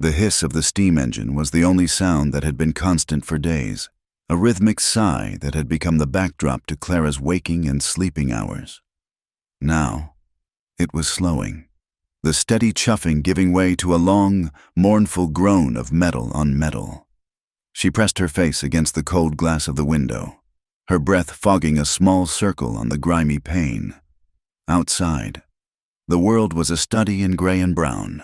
The hiss of the steam engine was the only sound that had been constant for days, a rhythmic sigh that had become the backdrop to Clara's waking and sleeping hours. Now, it was slowing, the steady chuffing giving way to a long, mournful groan of metal on metal. She pressed her face against the cold glass of the window, her breath fogging a small circle on the grimy pane. Outside, the world was a study in gray and brown.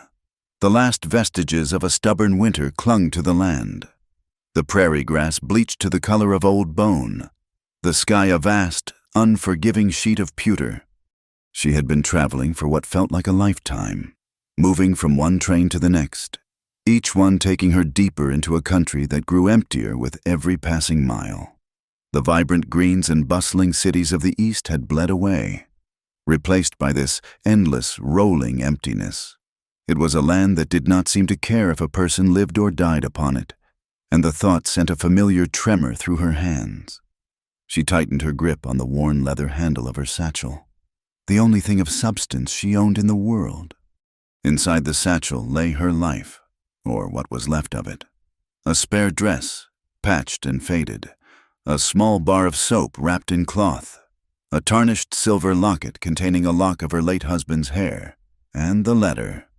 The last vestiges of a stubborn winter clung to the land. The prairie grass bleached to the color of old bone, the sky a vast, unforgiving sheet of pewter. She had been traveling for what felt like a lifetime, moving from one train to the next, each one taking her deeper into a country that grew emptier with every passing mile. The vibrant greens and bustling cities of the East had bled away, replaced by this endless, rolling emptiness. It was a land that did not seem to care if a person lived or died upon it, and the thought sent a familiar tremor through her hands. She tightened her grip on the worn leather handle of her satchel, the only thing of substance she owned in the world. Inside the satchel lay her life, or what was left of it. A spare dress, patched and faded, a small bar of soap wrapped in cloth, a tarnished silver locket containing a lock of her late husband's hair, and the letter.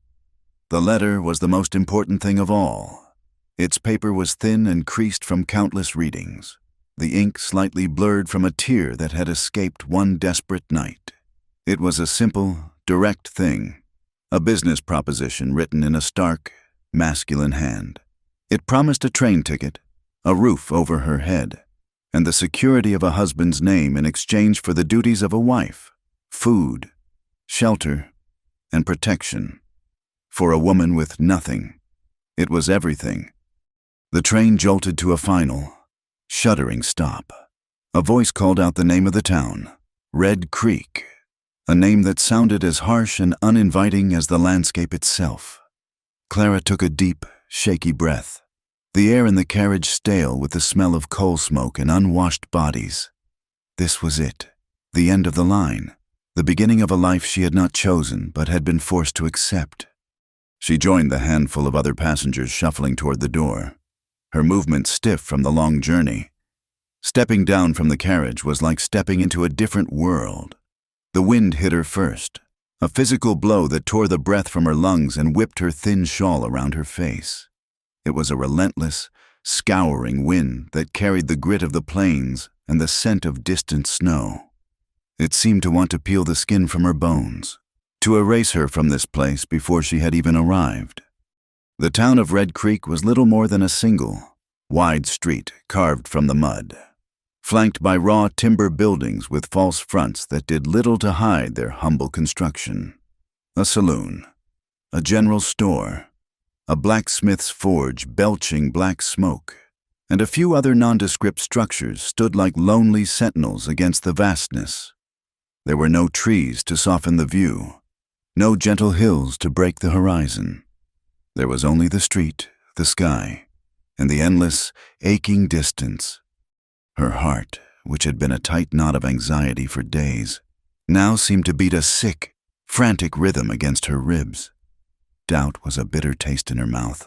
The letter was the most important thing of all. Its paper was thin and creased from countless readings, the ink slightly blurred from a tear that had escaped one desperate night. It was a simple, direct thing, a business proposition written in a stark, masculine hand. It promised a train ticket, a roof over her head, and the security of a husband's name in exchange for the duties of a wife, food, shelter, and protection. For a woman with nothing, it was everything. The train jolted to a final, shuddering stop. A voice called out the name of the town, Red Creek, a name that sounded as harsh and uninviting as the landscape itself. Clara took a deep, shaky breath, the air in the carriage stale with the smell of coal smoke and unwashed bodies. This was it, the end of the line, the beginning of a life she had not chosen but had been forced to accept. She joined the handful of other passengers shuffling toward the door, her movement stiff from the long journey. Stepping down from the carriage was like stepping into a different world. The wind hit her first, a physical blow that tore the breath from her lungs and whipped her thin shawl around her face. It was a relentless, scouring wind that carried the grit of the plains and the scent of distant snow. It seemed to want to peel the skin from her bones, to erase her from this place before she had even arrived. The town of Red Creek was little more than a single, wide street carved from the mud, flanked by raw timber buildings with false fronts that did little to hide their humble construction. A saloon, a general store, a blacksmith's forge belching black smoke, and a few other nondescript structures stood like lonely sentinels against the vastness. There were no trees to soften the view, no gentle hills to break the horizon. There was only the street, the sky, and the endless, aching distance. Her heart, which had been a tight knot of anxiety for days, now seemed to beat a sick, frantic rhythm against her ribs. Doubt was a bitter taste in her mouth.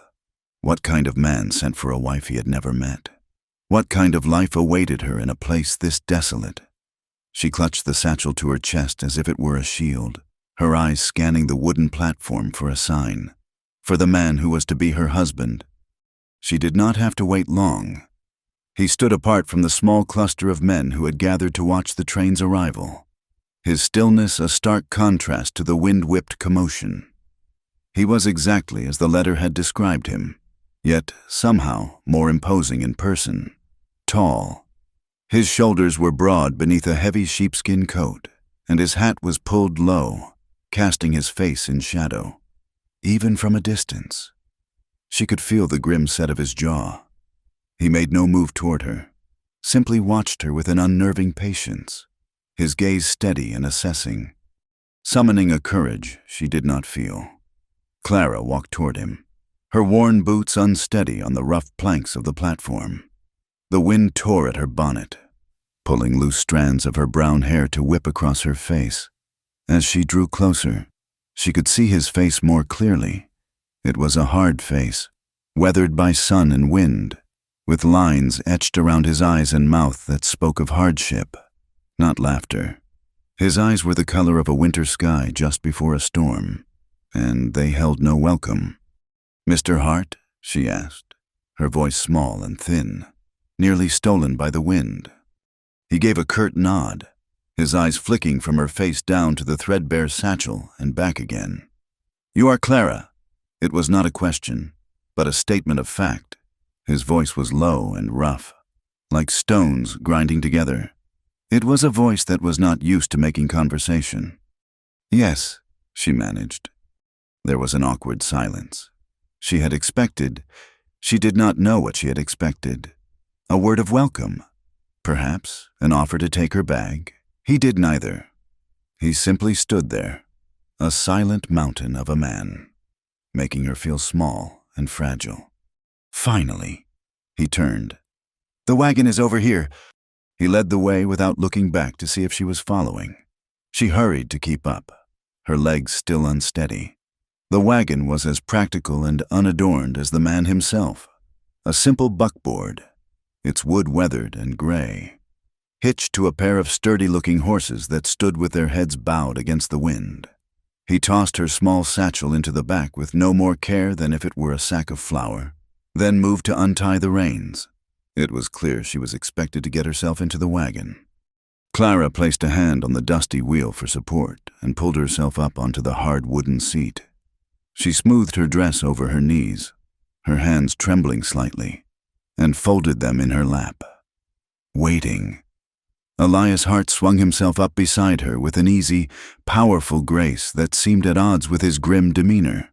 What kind of man sent for a wife he had never met? What kind of life awaited her in a place this desolate? She clutched the satchel to her chest as if it were a shield, her eyes scanning the wooden platform for a sign, for the man who was to be her husband. She did not have to wait long. He stood apart from the small cluster of men who had gathered to watch the train's arrival, his stillness a stark contrast to the wind-whipped commotion. He was exactly as the letter had described him, yet somehow more imposing in person, tall. His shoulders were broad beneath a heavy sheepskin coat, and his hat was pulled low, casting his face in shadow. Even from a distance, she could feel the grim set of his jaw. He made no move toward her, simply watched her with an unnerving patience, his gaze steady and assessing, summoning a courage she did not feel. Clara walked toward him, her worn boots unsteady on the rough planks of the platform. The wind tore at her bonnet, pulling loose strands of her brown hair to whip across her face. As she drew closer, she could see his face more clearly, It was a hard face, weathered by sun and wind, with lines etched around his eyes and mouth that spoke of hardship, not laughter. His eyes were the color of a winter sky just before a storm, and they held no welcome. "Mr. Hart?" she asked, her voice small and thin, nearly stolen by the wind. He gave a curt nod, his eyes flicking from her face down to the threadbare satchel and back again. "You are Clara." It was not a question, but a statement of fact. His voice was low and rough, like stones grinding together. It was a voice that was not used to making conversation. "Yes," she managed. There was an awkward silence. She did not know what she had expected. A word of welcome, perhaps an offer to take her bag. He did neither. He simply stood there, a silent mountain of a man, making her feel small and fragile. Finally, he turned. "The wagon is over here." He led the way without looking back to see if she was following. She hurried to keep up, her legs still unsteady. The wagon was as practical and unadorned as the man himself, a simple buckboard, its wood weathered and gray, hitched to a pair of sturdy-looking horses that stood with their heads bowed against the wind. He tossed her small satchel into the back with no more care than if it were a sack of flour, then moved to untie the reins. It was clear she was expected to get herself into the wagon. Clara placed a hand on the dusty wheel for support and pulled herself up onto the hard wooden seat. She smoothed her dress over her knees, her hands trembling slightly, and folded them in her lap. Waiting. Elias Hart swung himself up beside her with an easy, powerful grace that seemed at odds with his grim demeanor.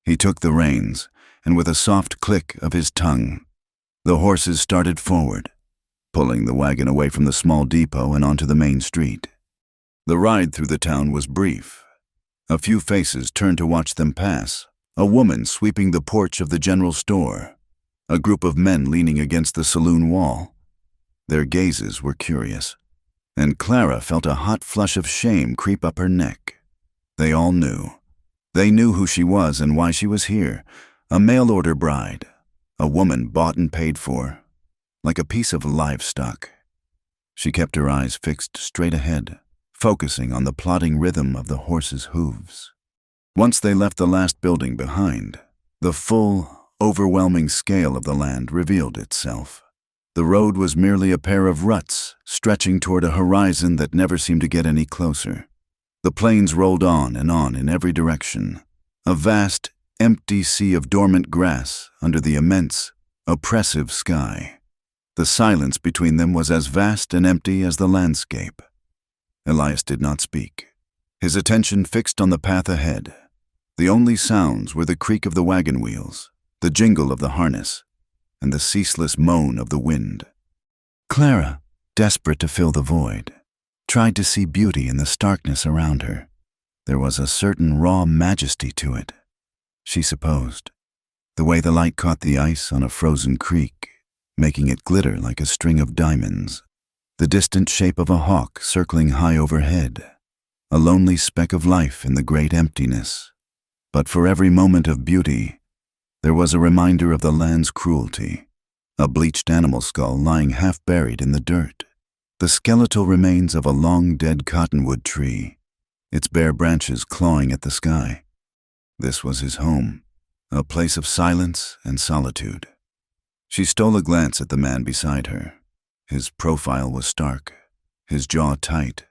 He took the reins, and with a soft click of his tongue, the horses started forward, pulling the wagon away from the small depot and onto the main street. The ride through the town was brief. A few faces turned to watch them pass, a woman sweeping the porch of the general store, a group of men leaning against the saloon wall. Their gazes were curious, and Clara felt a hot flush of shame creep up her neck. They all knew. They knew who she was and why she was here, a mail-order bride, a woman bought and paid for, like a piece of livestock. She kept her eyes fixed straight ahead, focusing on the plodding rhythm of the horses' hooves. Once they left the last building behind, the full, overwhelming scale of the land revealed itself. The road was merely a pair of ruts stretching toward a horizon that never seemed to get any closer. The plains rolled on in every direction, a vast, empty sea of dormant grass under the immense, oppressive sky. The silence between them was as vast and empty as the landscape. Elias did not speak, his attention fixed on the path ahead. The only sounds were the creak of the wagon wheels, the jingle of the harness, and the ceaseless moan of the wind. Clara, desperate to fill the void, tried to see beauty in the starkness around her. There was a certain raw majesty to it, she supposed, the way the light caught the ice on a frozen creek, making it glitter like a string of diamonds, the distant shape of a hawk circling high overhead, a lonely speck of life in the great emptiness. But for every moment of beauty, there was a reminder of the land's cruelty, a bleached animal skull lying half buried in the dirt, the skeletal remains of a long-dead cottonwood tree, its bare branches clawing at the sky. This was his home, a place of silence and solitude. She stole a glance at the man beside her. His profile was stark, his jaw tight.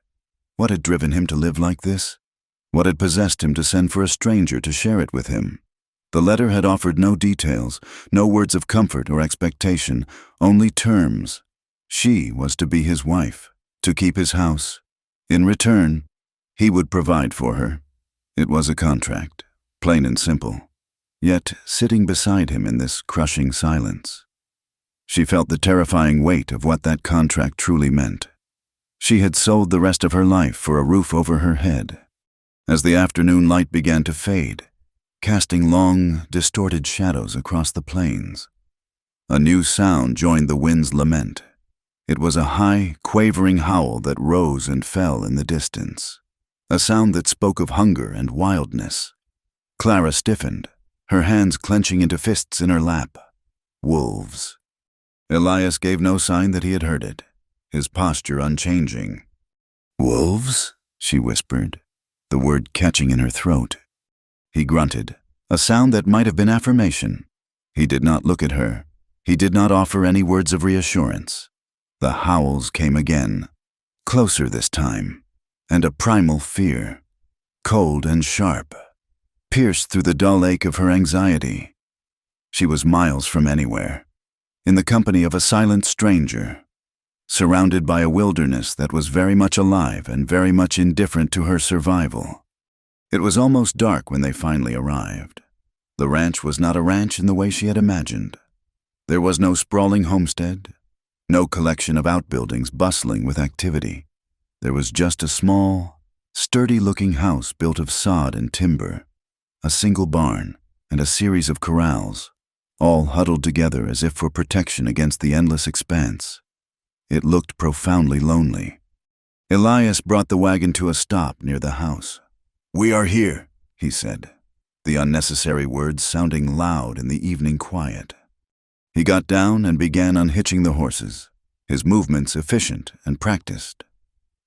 What had driven him to live like this? What had possessed him to send for a stranger to share it with him? The letter had offered no details, no words of comfort or expectation, only terms. She was to be his wife, to keep his house. In return, he would provide for her. It was a contract, plain and simple, yet sitting beside him in this crushing silence, she felt the terrifying weight of what that contract truly meant. She had sold the rest of her life for a roof over her head. As the afternoon light began to fade, casting long, distorted shadows across the plains, a new sound joined the wind's lament. It was a high, quavering howl that rose and fell in the distance, a sound that spoke of hunger and wildness. Clara stiffened, her hands clenching into fists in her lap. Wolves. Elias gave no sign that he had heard it, his posture unchanging. "Wolves?" she whispered, the word catching in her throat. He grunted, a sound that might have been affirmation. He did not look at her. He did not offer any words of reassurance. The howls came again, closer this time, and a primal fear, cold and sharp, pierced through the dull ache of her anxiety. She was miles from anywhere, in the company of a silent stranger, surrounded by a wilderness that was very much alive and very much indifferent to her survival. It was almost dark when they finally arrived. The ranch was not a ranch in the way she had imagined. There was no sprawling homestead, no collection of outbuildings bustling with activity. There was just a small, sturdy-looking house built of sod and timber, a single barn, and a series of corrals, all huddled together as if for protection against the endless expanse. It looked profoundly lonely. Elias brought the wagon to a stop near the house. "We are here," he said, the unnecessary words sounding loud in the evening quiet. He got down and began unhitching the horses, his movements efficient and practiced.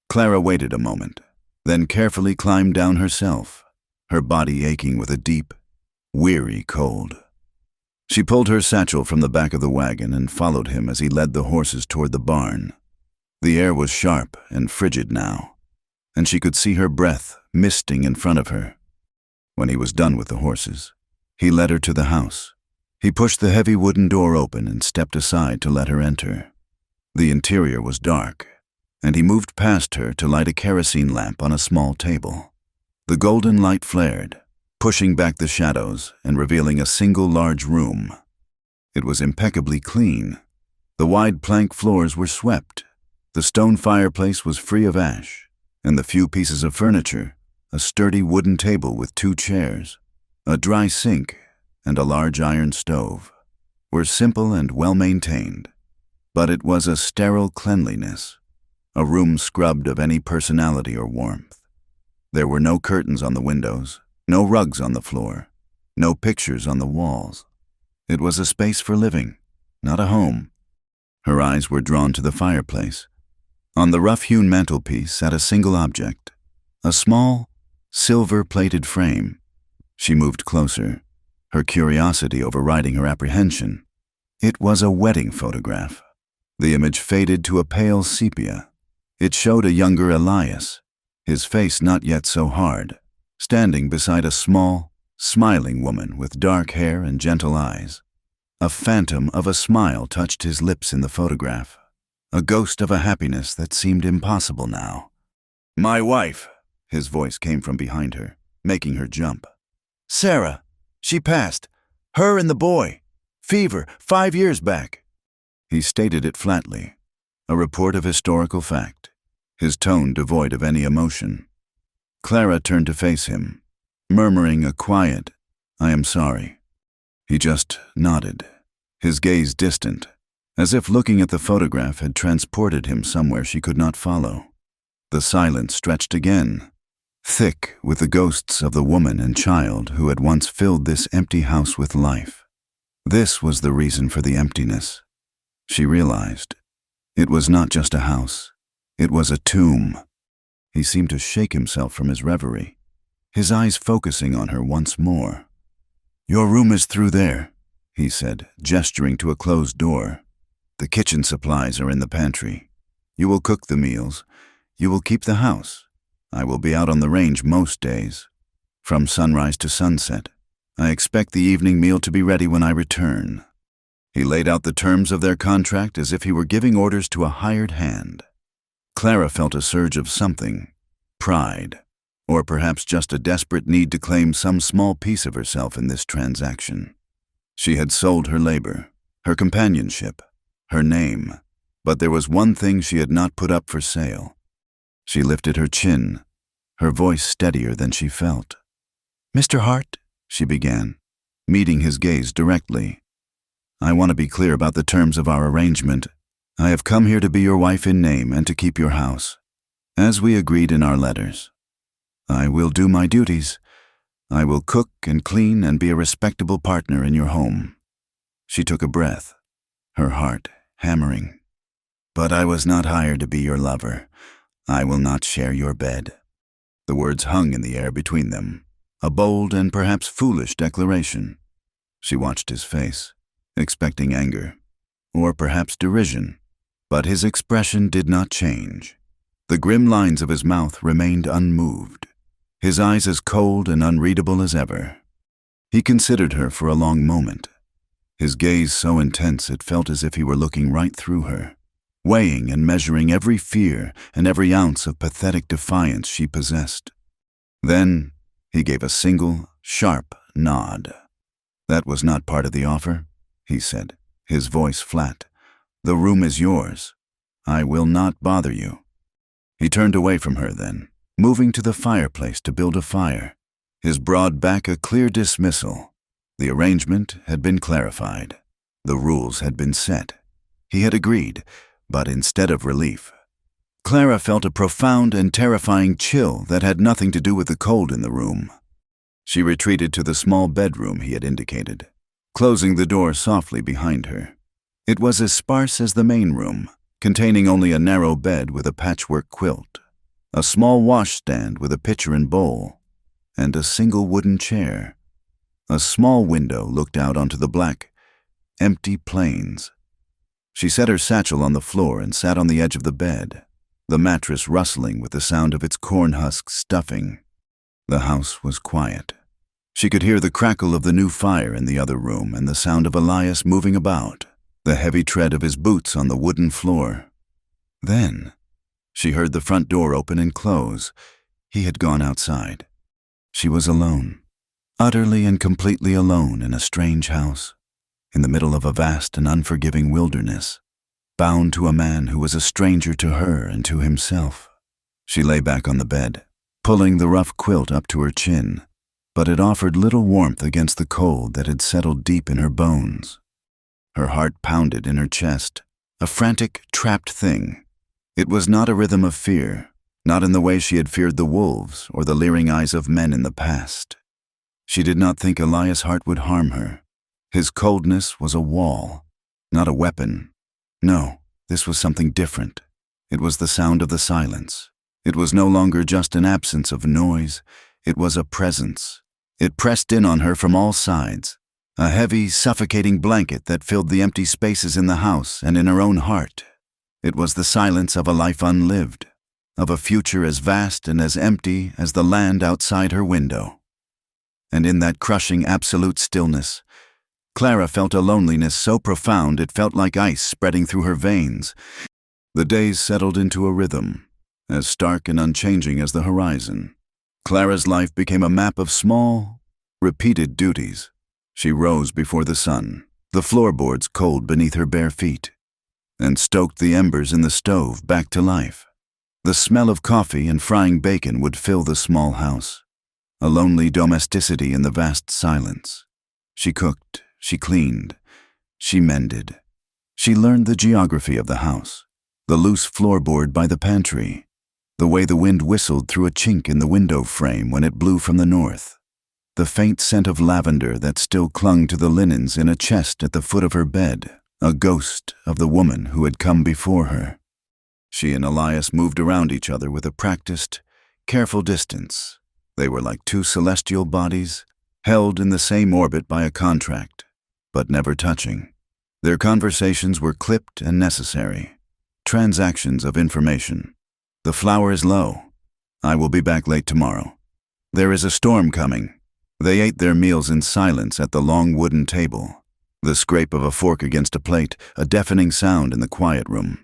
Clara waited a moment, then carefully climbed down herself, her body aching with a deep, weary cold. She pulled her satchel from the back of the wagon and followed him as he led the horses toward the barn. The air was sharp and frigid now, and she could see her breath misting in front of her. When he was done with the horses, he led her to the house. He pushed the heavy wooden door open and stepped aside to let her enter. The interior was dark, and he moved past her to light a kerosene lamp on a small table. The golden light flared, pushing back the shadows and revealing a single large room. It was impeccably clean. The wide plank floors were swept. The stone fireplace was free of ash, and the few pieces of furniture, a sturdy wooden table with 2 chairs, a dry sink, and a large iron stove, were simple and well-maintained. But it was a sterile cleanliness, a room scrubbed of any personality or warmth. There were no curtains on the windows, no rugs on the floor, no pictures on the walls. It was a space for living, not a home. Her eyes were drawn to the fireplace. On the rough-hewn mantelpiece sat a single object, a small, silver-plated frame. She moved closer, her curiosity overriding her apprehension. It was a wedding photograph. The image faded to a pale sepia. It showed a younger Elias, his face not yet so hard, standing beside a small, smiling woman with dark hair and gentle eyes. A phantom of a smile touched his lips in the photograph, a ghost of a happiness that seemed impossible now. "My wife," his voice came from behind her, making her jump. "Sarah. She passed. Her and the boy. Fever, 5 years back." He stated it flatly, a report of historical fact, his tone devoid of any emotion. Clara turned to face him, murmuring a quiet, "I am sorry." He just nodded, his gaze distant, as if looking at the photograph had transported him somewhere she could not follow. The silence stretched again, thick with the ghosts of the woman and child who had once filled this empty house with life. This was the reason for the emptiness. She realized. It was not just a house. It was a tomb. He seemed to shake himself from his reverie, his eyes focusing on her once more. "Your room is through there," he said, gesturing to a closed door. "The kitchen supplies are in the pantry. You will cook the meals. You will keep the house. I will be out on the range most days, from sunrise to sunset. I expect the evening meal to be ready when I return." He laid out the terms of their contract as if he were giving orders to a hired hand. Clara felt a surge of something, pride, or perhaps just a desperate need to claim some small piece of herself in this transaction. She had sold her labor, her companionship, her name, but there was one thing she had not put up for sale. She lifted her chin, her voice steadier than she felt. "Mr. Hart," she began, meeting his gaze directly. "I want to be clear about the terms of our arrangement. I have come here to be your wife in name and to keep your house, as we agreed in our letters. I will do my duties, I will cook and clean and be a respectable partner in your home." She took a breath, her heart hammering. "But I was not hired to be your lover. I will not share your bed." The words hung in the air between them, a bold and perhaps foolish declaration. She watched his face, expecting anger, or perhaps derision, but his expression did not change. The grim lines of his mouth remained unmoved, his eyes as cold and unreadable as ever. He considered her for a long moment, his gaze so intense it felt as if he were looking right through her, weighing and measuring every fear and every ounce of pathetic defiance she possessed. Then he gave a single, sharp nod. "That was not part of the offer," he said, his voice flat. "The room is yours. I will not bother you." He turned away from her then, moving to the fireplace to build a fire, his broad back a clear dismissal. The arrangement had been clarified. The rules had been set. He had agreed, but instead of relief, Clara felt a profound and terrifying chill that had nothing to do with the cold in the room. She retreated to the small bedroom he had indicated, closing the door softly behind her. It was as sparse as the main room, containing only a narrow bed with a patchwork quilt, a small washstand with a pitcher and bowl, and a single wooden chair. A small window looked out onto the black, empty plains. She set her satchel on the floor and sat on the edge of the bed, the mattress rustling with the sound of its corn husk stuffing. The house was quiet. She could hear the crackle of the new fire in the other room and the sound of Elias moving about, the heavy tread of his boots on the wooden floor. Then she heard the front door open and close. He had gone outside. She was alone, utterly and completely alone in a strange house, in the middle of a vast and unforgiving wilderness, bound to a man who was a stranger to her and to himself. She lay back on the bed, pulling the rough quilt up to her chin, but it offered little warmth against the cold that had settled deep in her bones. Her heart pounded in her chest, a frantic, trapped thing. It was not a rhythm of fear, not in the way she had feared the wolves or the leering eyes of men in the past. She did not think Elias Hart would harm her. His coldness was a wall, not a weapon. No, this was something different. It was the sound of the silence. It was no longer just an absence of noise. It was a presence. It pressed in on her from all sides, a heavy, suffocating blanket that filled the empty spaces in the house and in her own heart. It was the silence of a life unlived, of a future as vast and as empty as the land outside her window. And in that crushing absolute stillness, Clara felt a loneliness so profound it felt like ice spreading through her veins. The days settled into a rhythm, as stark and unchanging as the horizon. Clara's life became a map of small, repeated duties. She rose before the sun, the floorboards cold beneath her bare feet, and stoked the embers in the stove back to life. The smell of coffee and frying bacon would fill the small house, a lonely domesticity in the vast silence. She cooked, she cleaned, she mended. She learned the geography of the house, the loose floorboard by the pantry, the way the wind whistled through a chink in the window frame when it blew from the north, the faint scent of lavender that still clung to the linens in a chest at the foot of her bed, a ghost of the woman who had come before her. She and Elias moved around each other with a practiced, careful distance. They were like two celestial bodies, held in the same orbit by a contract, but never touching. Their conversations were clipped and necessary, transactions of information. "The flour is low. I will be back late tomorrow. There is a storm coming." They ate their meals in silence at the long wooden table, the scrape of a fork against a plate, a deafening sound in the quiet room.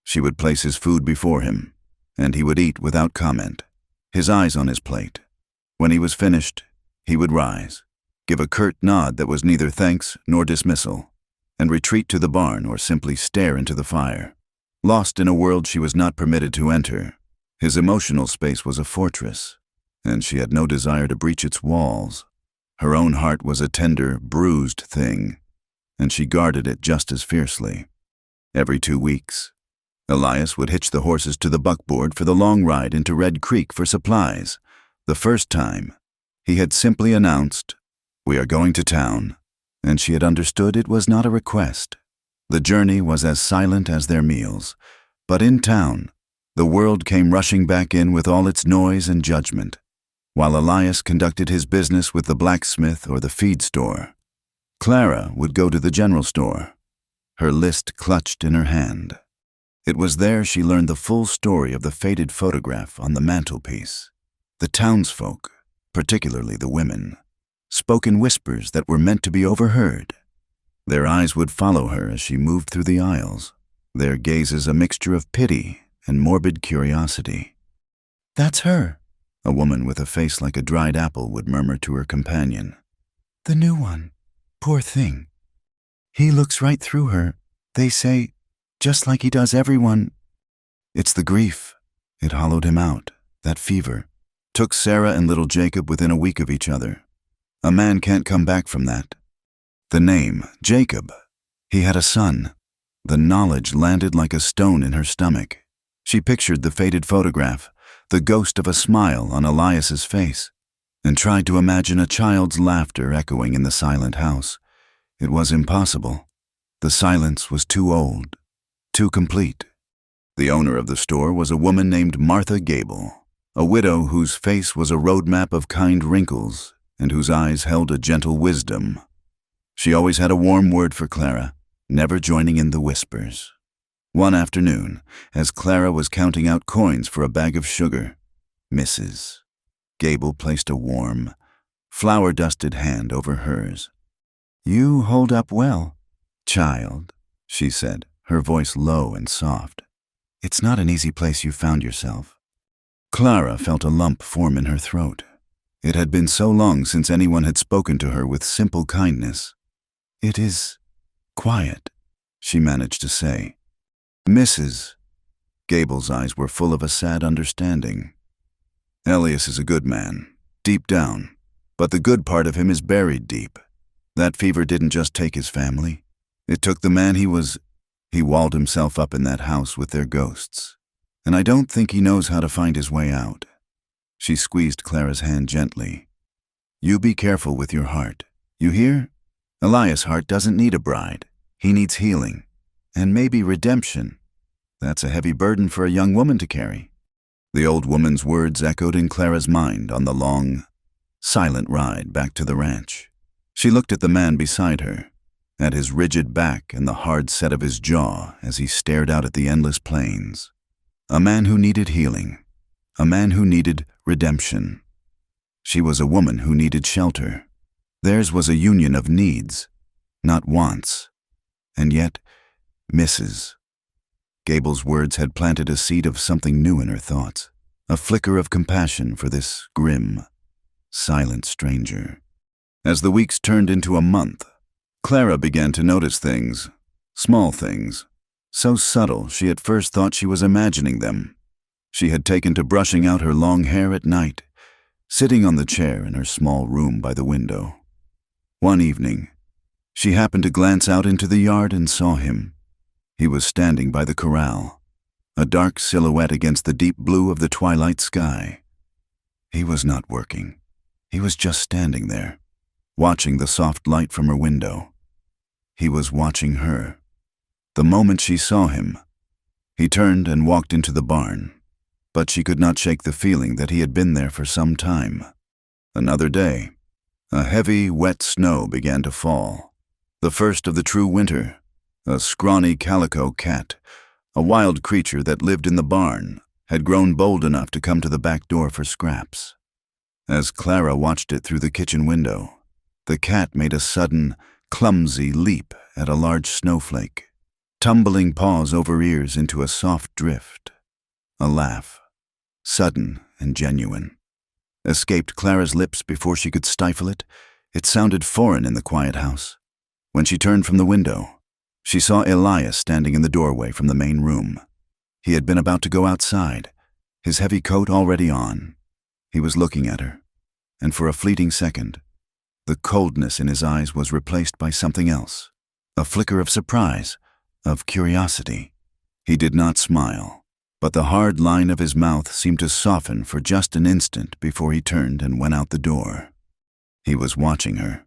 She would place his food before him, and he would eat without comment, his eyes on his plate. When he was finished, he would rise, give a curt nod that was neither thanks nor dismissal, and retreat to the barn or simply stare into the fire. Lost in a world she was not permitted to enter, his emotional space was a fortress, and she had no desire to breach its walls. Her own heart was a tender, bruised thing, and she guarded it just as fiercely. Every 2 weeks, Elias would hitch the horses to the buckboard for the long ride into Red Creek for supplies. The first time, He had simply announced, "We are going to town," and she had understood it was not a request. The journey was as silent as their meals, but in town, the world came rushing back in with all its noise and judgment. While Elias conducted his business with the blacksmith or the feed store, Clara would go to the general store, her list clutched in her hand. It was there she learned the full story of the faded photograph on the mantelpiece. The townsfolk, particularly the women, spoke in whispers that were meant to be overheard. Their eyes would follow her as she moved through the aisles, their gazes a mixture of pity and morbid curiosity. "That's her," a woman with a face like a dried apple would murmur to her companion. "The new one. Poor thing. He looks right through her, they say, just like he does everyone." It's the grief. It hollowed him out, that fever. Took Sarah and little Jacob within a week of each other. A man can't come back from that. The name, Jacob. He had a son. The knowledge landed like a stone in her stomach. She pictured the faded photograph, the ghost of a smile on Elias's face, and tried to imagine a child's laughter echoing in the silent house. It was impossible. The silence was too old, too complete. The owner of the store was a woman named Martha Gable, a widow whose face was a roadmap of kind wrinkles and whose eyes held a gentle wisdom. She always had a warm word for Clara, never joining in the whispers. One afternoon, as Clara was counting out coins for a bag of sugar, Mrs. Gable placed a warm, flour-dusted hand over hers. "You hold up well, child," she said, her voice low and soft. "It's not an easy place you found yourself." Clara felt a lump form in her throat. It had been so long since anyone had spoken to her with simple kindness. "It is quiet," she managed to say. "Mrs." Gable's eyes were full of a sad understanding. "Elias is a good man, deep down, but the good part of him is buried deep. That fever didn't just take his family. It took the man he was. He walled himself up in that house with their ghosts, and I don't think he knows how to find his way out." She squeezed Clara's hand gently. "You be careful with your heart. You hear? Elias' heart doesn't need a bride. He needs healing, and maybe redemption. That's a heavy burden for a young woman to carry." The old woman's words echoed in Clara's mind on the long, silent ride back to the ranch. She looked at the man beside her, at his rigid back and the hard set of his jaw as he stared out at the endless plains. A man who needed healing, a man who needed redemption. She was a woman who needed shelter. Theirs was a union of needs, not wants. And yet, Mrs. Gable's words had planted a seed of something new in her thoughts, a flicker of compassion for this grim, silent stranger. As the weeks turned into a month, Clara began to notice things, small things, so subtle she at first thought she was imagining them. She had taken to brushing out her long hair at night, sitting on the chair in her small room by the window. One evening, she happened to glance out into the yard and saw him. He was standing by the corral, a dark silhouette against the deep blue of the twilight sky. He was not working. He was just standing there, watching the soft light from her window. He was watching her. The moment she saw him, he turned and walked into the barn, but she could not shake the feeling that he had been there for some time. Another day, a heavy, wet snow began to fall, the first of the true winter. A scrawny calico cat, a wild creature that lived in the barn, had grown bold enough to come to the back door for scraps. As Clara watched it through the kitchen window, the cat made a sudden, clumsy leap at a large snowflake, tumbling paws over ears into a soft drift. A laugh, sudden and genuine, escaped Clara's lips before she could stifle it. It sounded foreign in the quiet house. When she turned from the window, she saw Elias standing in the doorway from the main room. He had been about to go outside, his heavy coat already on. He was looking at her, and for a fleeting second, the coldness in his eyes was replaced by something else, a flicker of surprise, of curiosity. He did not smile, but the hard line of his mouth seemed to soften for just an instant before he turned and went out the door. He was watching her,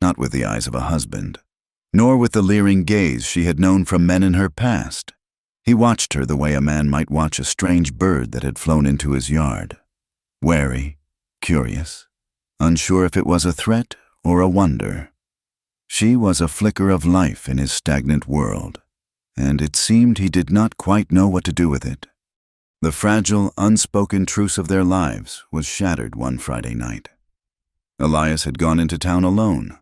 not with the eyes of a husband, nor with the leering gaze she had known from men in her past. He watched her the way a man might watch a strange bird that had flown into his yard, wary, curious, unsure if it was a threat or a wonder. She was a flicker of life in his stagnant world, and it seemed he did not quite know what to do with it. The fragile, unspoken truce of their lives was shattered one Friday night. Elias had gone into town alone,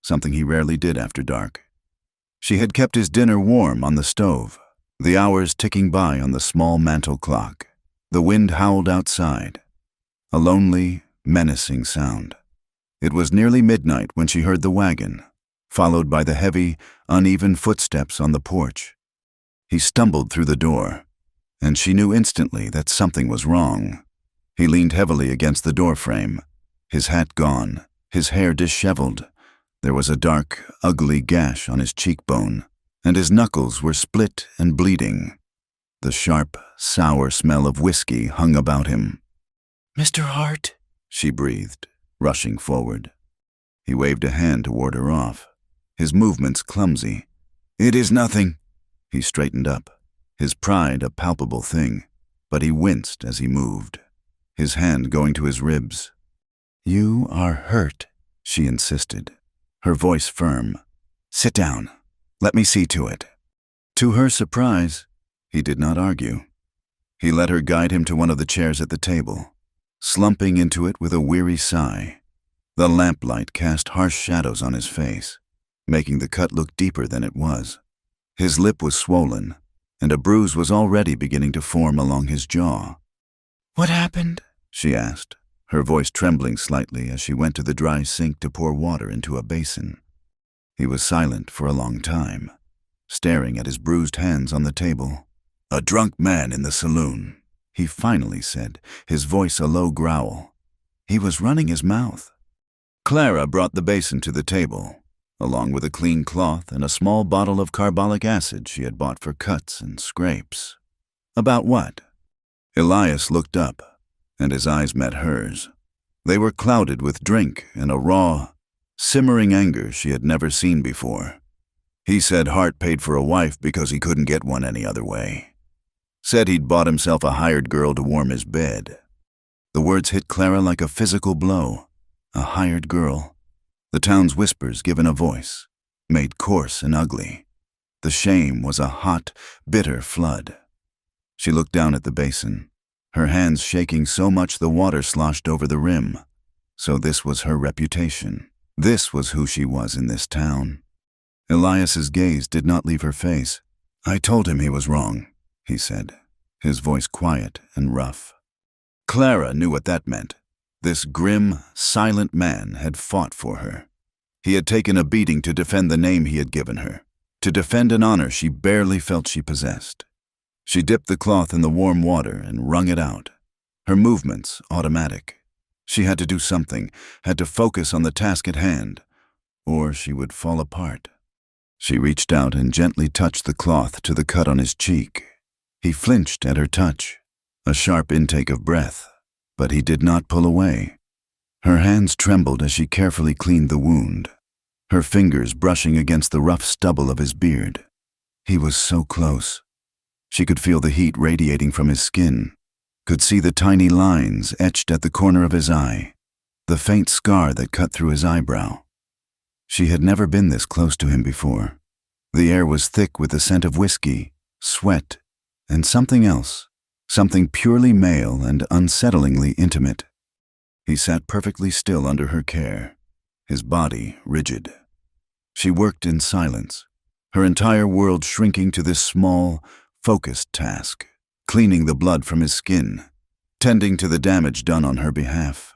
something he rarely did after dark. She had kept his dinner warm on the stove, the hours ticking by on the small mantel clock. The wind howled outside, a lonely, menacing sound. It was nearly midnight when she heard the wagon, followed by the heavy, uneven footsteps on the porch. He stumbled through the door, and she knew instantly that something was wrong. He leaned heavily against the doorframe, his hat gone, his hair disheveled. There was a dark, ugly gash on his cheekbone, and his knuckles were split and bleeding. The sharp, sour smell of whiskey hung about him. "Mr. Hart," she breathed, rushing forward. He waved a hand to ward her off, his movements clumsy. "It is nothing." He straightened up, his pride a palpable thing, but he winced as he moved, his hand going to his ribs. "You are hurt," she insisted, her voice firm. "Sit down. Let me see to it." To her surprise, he did not argue. He let her guide him to one of the chairs at the table, slumping into it with a weary sigh. The lamplight cast harsh shadows on his face, making the cut look deeper than it was. His lip was swollen, and a bruise was already beginning to form along his jaw. "What happened?" she asked, her voice trembling slightly as she went to the dry sink to pour water into a basin. He was silent for a long time, staring at his bruised hands on the table. "A drunk man in the saloon," he finally said, his voice a low growl. He was running his mouth. Clara brought the basin to the table, along with a clean cloth and a small bottle of carbolic acid she had bought for cuts and scrapes. "About what?" Elias looked up, and his eyes met hers. They were clouded with drink and a raw, simmering anger she had never seen before. He said Hart paid for a wife because he couldn't get one any other way. Said he'd bought himself a hired girl to warm his bed. The words hit Clara like a physical blow. A hired girl. The town's whispers given a voice, made coarse and ugly. The shame was a hot, bitter flood. She looked down at the basin, her hands shaking so much the water sloshed over the rim. So this was her reputation. This was who she was in this town. Elias's gaze did not leave her face. "I told him he was wrong," he said, his voice quiet and rough. Clara knew what that meant. This grim, silent man had fought for her. He had taken a beating to defend the name he had given her, to defend an honor she barely felt she possessed. She dipped the cloth in the warm water and wrung it out, her movements automatic. She had to do something, had to focus on the task at hand, or she would fall apart. She reached out and gently touched the cloth to the cut on his cheek. He flinched at her touch, a sharp intake of breath, but he did not pull away. Her hands trembled as she carefully cleaned the wound, her fingers brushing against the rough stubble of his beard. He was so close. She could feel the heat radiating from his skin, could see the tiny lines etched at the corner of his eye, the faint scar that cut through his eyebrow. She had never been this close to him before. The air was thick with the scent of whiskey, sweat, and something else, something purely male and unsettlingly intimate. He sat perfectly still under her care, his body rigid. She worked in silence, her entire world shrinking to this small, focused task, cleaning the blood from his skin, tending to the damage done on her behalf.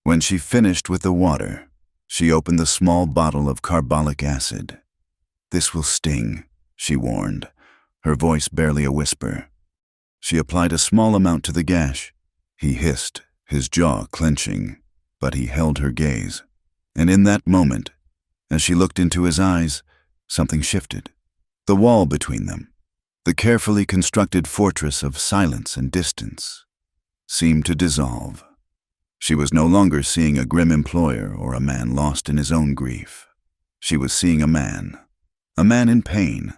When she finished with the water, she opened the small bottle of carbolic acid. "This will sting," she warned, her voice barely a whisper. She applied a small amount to the gash. He hissed, his jaw clenching, but he held her gaze. And in that moment, as she looked into his eyes, something shifted. The wall between them, the carefully constructed fortress of silence and distance, seemed to dissolve. She was no longer seeing a grim employer or a man lost in his own grief. She was seeing a man in pain,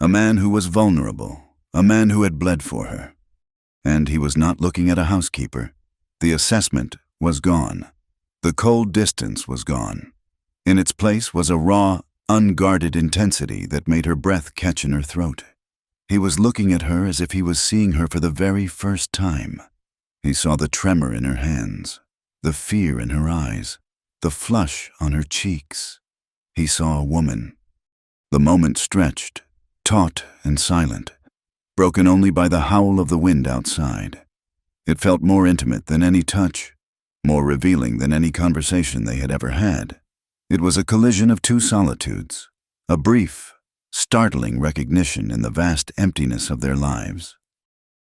a man who was vulnerable, a man who had bled for her. And he was not looking at a housekeeper. The assessment was gone. The cold distance was gone. In its place was a raw, unguarded intensity that made her breath catch in her throat. He was looking at her as if he was seeing her for the very first time. He saw the tremor in her hands, the fear in her eyes, the flush on her cheeks. He saw a woman. The moment stretched, taut and silent, broken only by the howl of the wind outside. It felt more intimate than any touch, more revealing than any conversation they had ever had. It was a collision of two solitudes, a brief, startling recognition in the vast emptiness of their lives.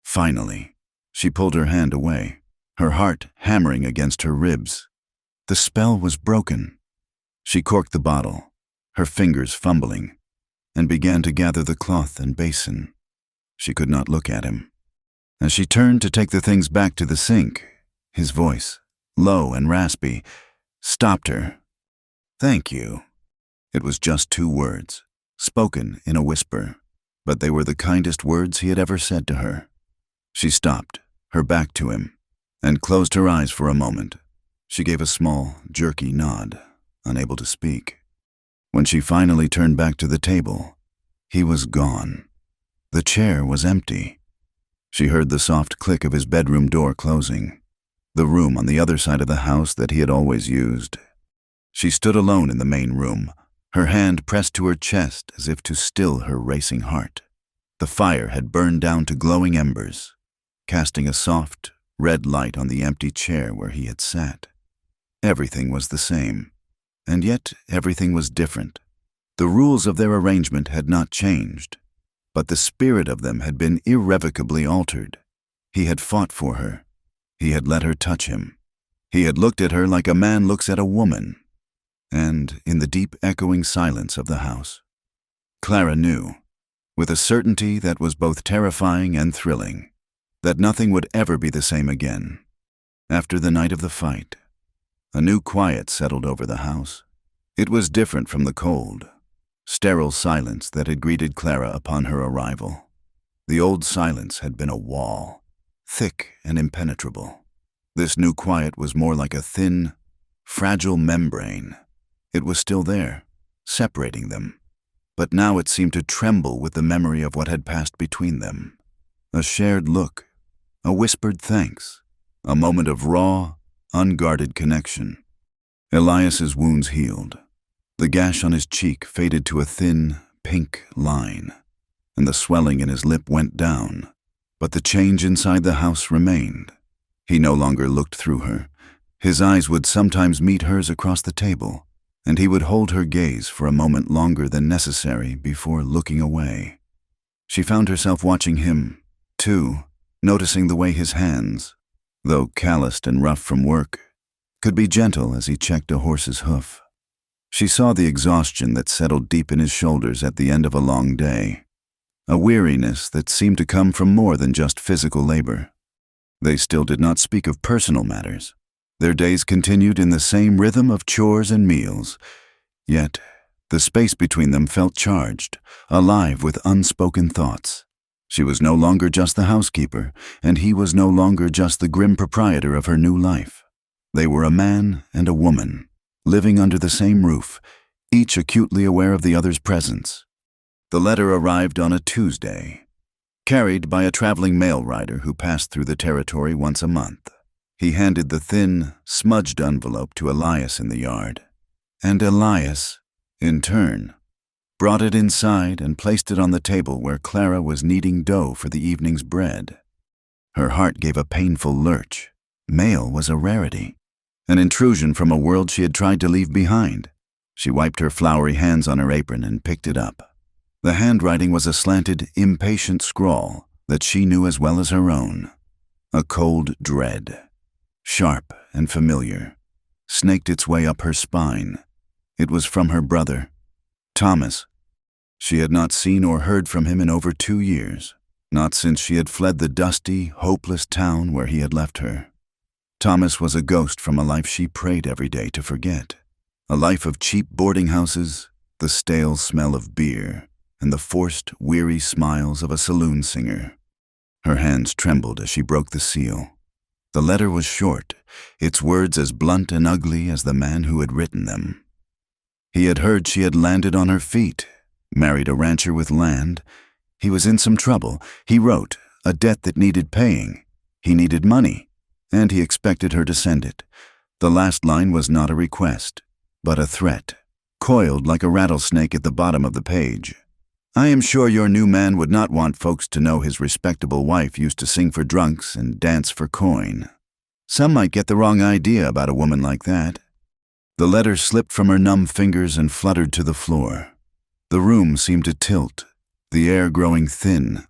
Finally, she pulled her hand away, her heart hammering against her ribs. The spell was broken. She corked the bottle, her fingers fumbling, and began to gather the cloth and basin. She could not look at him. As she turned to take the things back to the sink, his voice, low and raspy, stopped her. "Thank you." It was just 2 words, spoken in a whisper, but they were the kindest words he had ever said to her. She stopped, her back to him, and closed her eyes for a moment. She gave a small, jerky nod, unable to speak. When she finally turned back to the table, he was gone. The chair was empty. She heard the soft click of his bedroom door closing, the room on the other side of the house that he had always used. She stood alone in the main room, her hand pressed to her chest as if to still her racing heart. The fire had burned down to glowing embers, casting a soft, red light on the empty chair where he had sat. Everything was the same, and yet everything was different. The rules of their arrangement had not changed, but the spirit of them had been irrevocably altered. He had fought for her. He had let her touch him. He had looked at her like a man looks at a woman. And in the deep echoing silence of the house, Clara knew, with a certainty that was both terrifying and thrilling, that nothing would ever be the same again. After the night of the fight, a new quiet settled over the house. It was different from the cold, sterile silence that had greeted Clara upon her arrival. The old silence had been a wall, thick and impenetrable. This new quiet was more like a thin, fragile membrane. It was still there, separating them, but now it seemed to tremble with the memory of what had passed between them. A shared look, a whispered thanks, a moment of raw, unguarded connection. Elias's wounds healed. The gash on his cheek faded to a thin, pink line, and the swelling in his lip went down, but the change inside the house remained. He no longer looked through her. His eyes would sometimes meet hers across the table, and he would hold her gaze for a moment longer than necessary before looking away. She found herself watching him, too, noticing the way his hands, though calloused and rough from work, could be gentle as he checked a horse's hoof. She saw the exhaustion that settled deep in his shoulders at the end of a long day, a weariness that seemed to come from more than just physical labor. They still did not speak of personal matters. Their days continued in the same rhythm of chores and meals, yet the space between them felt charged, alive with unspoken thoughts. She was no longer just the housekeeper, and he was no longer just the grim proprietor of her new life. They were a man and a woman, living under the same roof, each acutely aware of the other's presence. The letter arrived on a Tuesday, carried by a traveling mail rider who passed through the territory once a month. He handed the thin, smudged envelope to Elias in the yard, and Elias, in turn, brought it inside and placed it on the table where Clara was kneading dough for the evening's bread. Her heart gave a painful lurch. Mail was a rarity, an intrusion from a world she had tried to leave behind. She wiped her floury hands on her apron and picked it up. The handwriting was a slanted, impatient scrawl that she knew as well as her own. A cold dread, sharp and familiar, snaked its way up her spine. It was from her brother, Thomas. She had not seen or heard from him in over 2 years, not since she had fled the dusty, hopeless town where he had left her. Thomas was a ghost from a life she prayed every day to forget. A life of cheap boarding houses, the stale smell of beer, and the forced, weary smiles of a saloon singer. Her hands trembled as she broke the seal. The letter was short, its words as blunt and ugly as the man who had written them. He had heard she had landed on her feet, married a rancher with land. He was in some trouble. He wrote, a debt that needed paying. He needed money, and he expected her to send it. The last line was not a request, but a threat, coiled like a rattlesnake at the bottom of the page. I am sure your new man would not want folks to know his respectable wife used to sing for drunks and dance for coin. Some might get the wrong idea about a woman like that. The letter slipped from her numb fingers and fluttered to the floor. The room seemed to tilt, the air growing thin.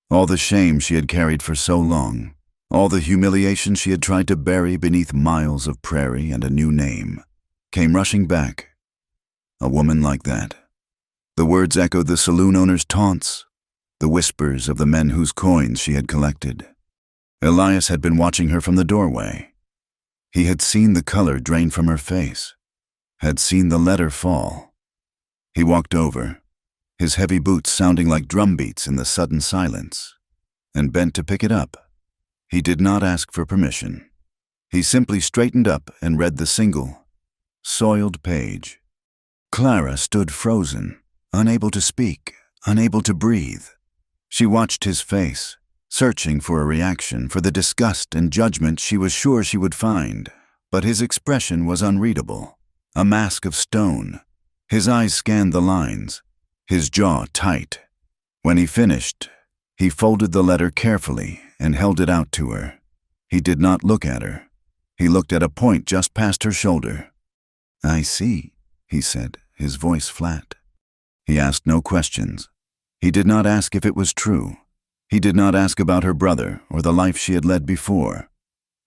All the shame she had carried for so long, all the humiliation she had tried to bury beneath miles of prairie and a new name, came rushing back. A woman like that. The words echoed the saloon owner's taunts, the whispers of the men whose coins she had collected. Elias had been watching her from the doorway. He had seen the color drain from her face, had seen the letter fall. He walked over, his heavy boots sounding like drum beats in the sudden silence, and bent to pick it up. He did not ask for permission. He simply straightened up and read the single, soiled page. Clara stood frozen, unable to speak, unable to breathe. She watched his face, searching for a reaction, for the disgust and judgment she was sure she would find, but his expression was unreadable, a mask of stone. His eyes scanned the lines, his jaw tight. When he finished, he folded the letter carefully and held it out to her. He did not look at her. He looked at a point just past her shoulder. I see, he said, his voice flat. He asked no questions. He did not ask if it was true. He did not ask about her brother or the life she had led before.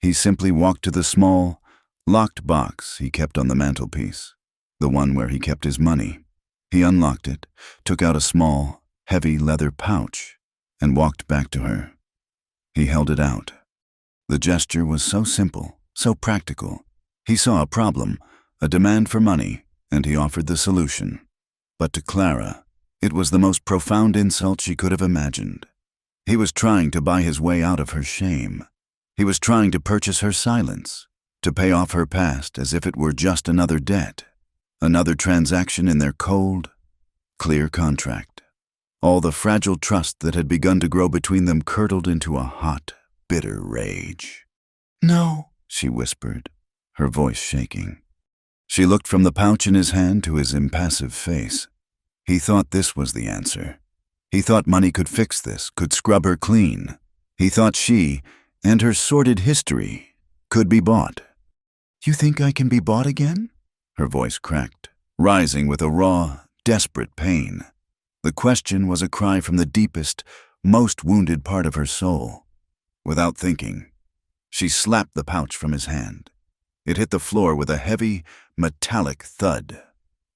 He simply walked to the small, locked box he kept on the mantelpiece, the one where he kept his money. He unlocked it, took out a small, heavy leather pouch, and walked back to her. He held it out. The gesture was so simple, so practical. He saw a problem, a demand for money, and he offered the solution. But to Clara, it was the most profound insult she could have imagined. He was trying to buy his way out of her shame. He was trying to purchase her silence, to pay off her past as if it were just another debt, another transaction in their cold, clear contract. All the fragile trust that had begun to grow between them curdled into a hot, bitter rage. No, she whispered, her voice shaking. She looked from the pouch in his hand to his impassive face. He thought this was the answer. He thought money could fix this, could scrub her clean. He thought she, and her sordid history, could be bought. You think I can be bought again? Her voice cracked, rising with a raw, desperate pain. The question was a cry from the deepest, most wounded part of her soul. Without thinking, she slapped the pouch from his hand. It hit the floor with a heavy, metallic thud,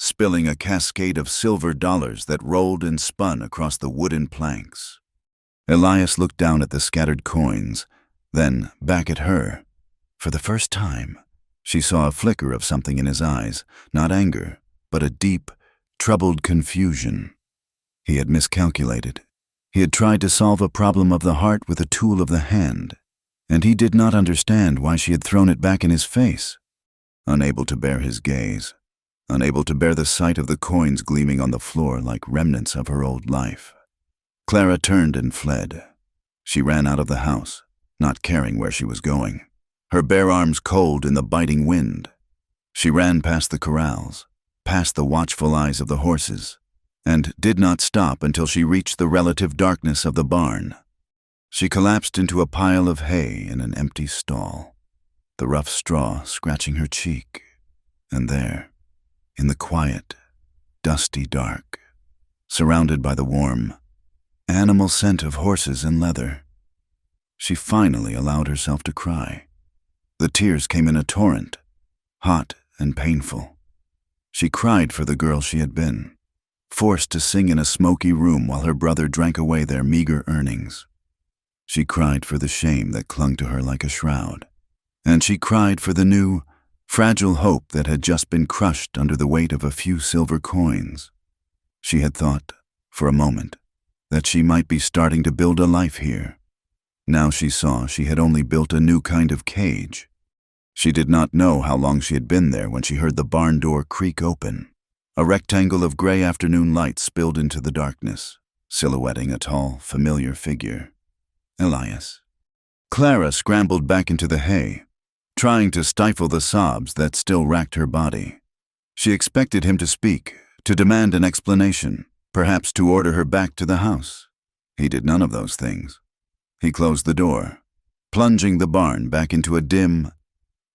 spilling a cascade of silver dollars that rolled and spun across the wooden planks. Elias looked down at the scattered coins, then back at her. For the first time, she saw a flicker of something in his eyes, not anger, but a deep, troubled confusion. He had miscalculated. He had tried to solve a problem of the heart with a tool of the hand, and he did not understand why she had thrown it back in his face. Unable to bear his gaze, unable to bear the sight of the coins gleaming on the floor like remnants of her old life, Clara turned and fled. She ran out of the house, not caring where she was going, her bare arms cold in the biting wind. She ran past the corrals, past the watchful eyes of the horses, and did not stop until she reached the relative darkness of the barn. She collapsed into a pile of hay in an empty stall, the rough straw scratching her cheek, and there, in the quiet, dusty dark, surrounded by the warm, animal scent of horses and leather, she finally allowed herself to cry. The tears came in a torrent, hot and painful. She cried for the girl she had been, forced to sing in a smoky room while her brother drank away their meager earnings. She cried for the shame that clung to her like a shroud, and she cried for the new, fragile hope that had just been crushed under the weight of a few silver coins. She had thought, for a moment, that she might be starting to build a life here. Now she saw she had only built a new kind of cage. She did not know how long she had been there when she heard the barn door creak open. A rectangle of gray afternoon light spilled into the darkness, silhouetting a tall, familiar figure. Elias. Clara scrambled back into the hay, trying to stifle the sobs that still racked her body. She expected him to speak, to demand an explanation, perhaps to order her back to the house. He did none of those things. He closed the door, plunging the barn back into a dim,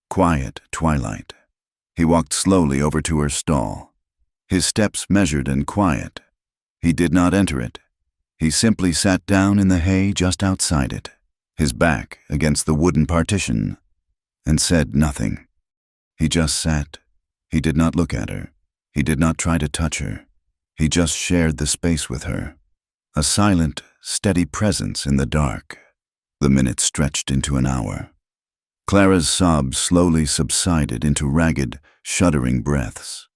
quiet twilight. He walked slowly over to her stall, his steps measured and quiet. He did not enter it. He simply sat down in the hay just outside it, his back against the wooden partition, and said nothing. He just sat. He did not look at her. He did not try to touch her. He just shared the space with her, a silent, steady presence in the dark. The minutes stretched into an hour. Clara's sobs slowly subsided into ragged, shuddering breaths.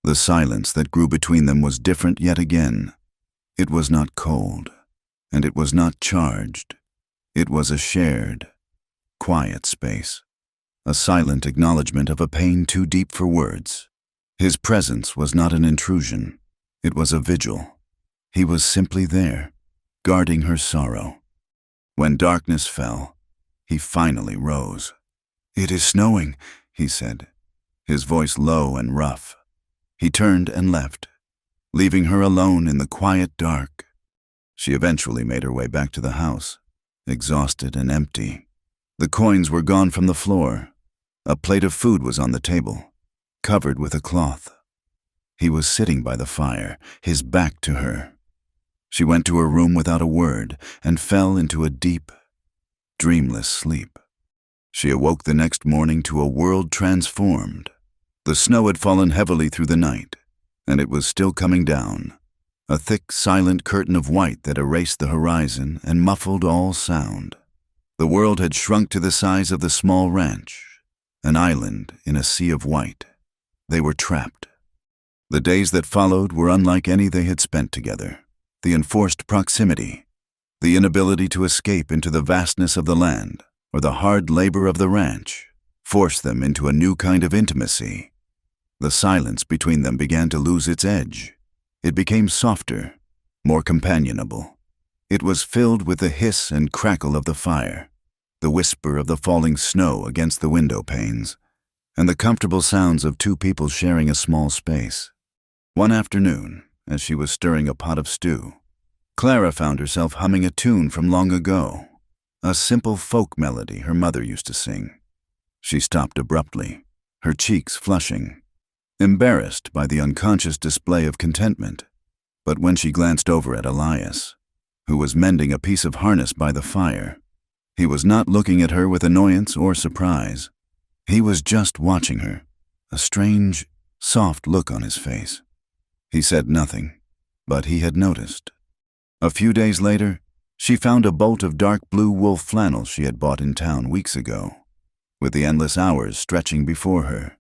The silence that grew between them was different yet again. It was not cold, and it was not charged. It was a shared, quiet space, a silent acknowledgement of a pain too deep for words. His presence was not an intrusion. It was a vigil. He was simply there, guarding her sorrow. When darkness fell, he finally rose. "It is snowing," he said, his voice low and rough. He turned and left, leaving her alone in the quiet dark. She eventually made her way back to the house, exhausted and empty. The coins were gone from the floor. A plate of food was on the table, covered with a cloth. He was sitting by the fire, his back to her. She went to her room without a word and fell into a deep, dreamless sleep. She awoke the next morning to a world transformed. The snow had fallen heavily through the night, and it was still coming down, a thick, silent curtain of white that erased the horizon and muffled all sound. The world had shrunk to the size of the small ranch, an island in a sea of white. They were trapped. The days that followed were unlike any they had spent together. The enforced proximity, the inability to escape into the vastness of the land, or the hard labor of the ranch, forced them into a new kind of intimacy. The silence between them began to lose its edge. It became softer, more companionable. It was filled with the hiss and crackle of the fire, the whisper of the falling snow against the window panes, and the comfortable sounds of two people sharing a small space. One afternoon, as she was stirring a pot of stew, Clara found herself humming a tune from long ago, a simple folk melody her mother used to sing. She stopped abruptly, her cheeks flushing, embarrassed by the unconscious display of contentment. But when she glanced over at Elias, who was mending a piece of harness by the fire, he was not looking at her with annoyance or surprise. He was just watching her, a strange, soft look on his face. He said nothing, but he had noticed. A few days later, she found a bolt of dark blue wool flannel she had bought in town weeks ago. With the endless hours stretching before her,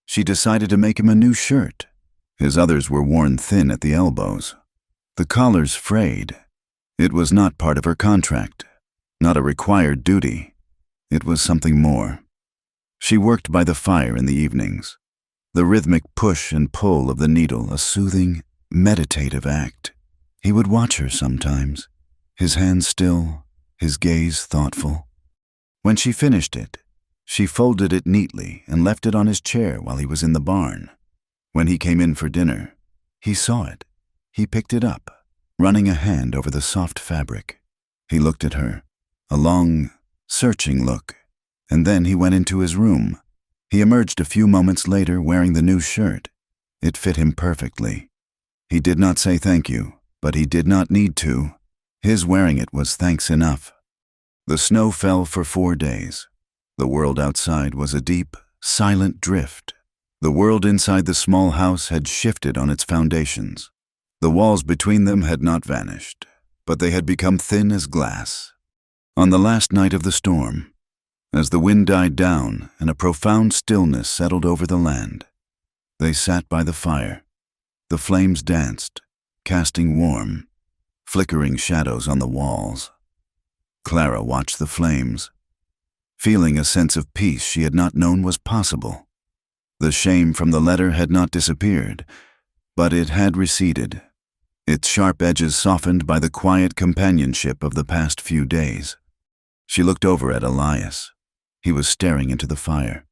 she decided to make him a new shirt. His others were worn thin at the elbows, the collars frayed. It was not part of her contract, not a required duty. It was something more. She worked by the fire in the evenings, the rhythmic push and pull of the needle a soothing, meditative act. He would watch her sometimes, his hands still, his gaze thoughtful. When she finished it, she folded it neatly and left it on his chair while he was in the barn. When he came in for dinner, he saw it. He picked it up, running a hand over the soft fabric. He looked at her, a long, searching look, and then he went into his room. He emerged a few moments later wearing the new shirt. It fit him perfectly. He did not say thank you, but he did not need to. His wearing it was thanks enough. The snow fell for 4 days. The world outside was a deep, silent drift. The world inside the small house had shifted on its foundations. The walls between them had not vanished, but they had become thin as glass. On the last night of the storm, As the wind died down and a profound stillness settled over the land, they sat by the fire. The flames danced, casting warm, flickering shadows on the walls. Clara watched the flames, feeling a sense of peace she had not known was possible. The shame from the letter had not disappeared, but it had receded, its sharp edges softened by the quiet companionship of the past few days. She looked over at Elias. He was staring into the fire,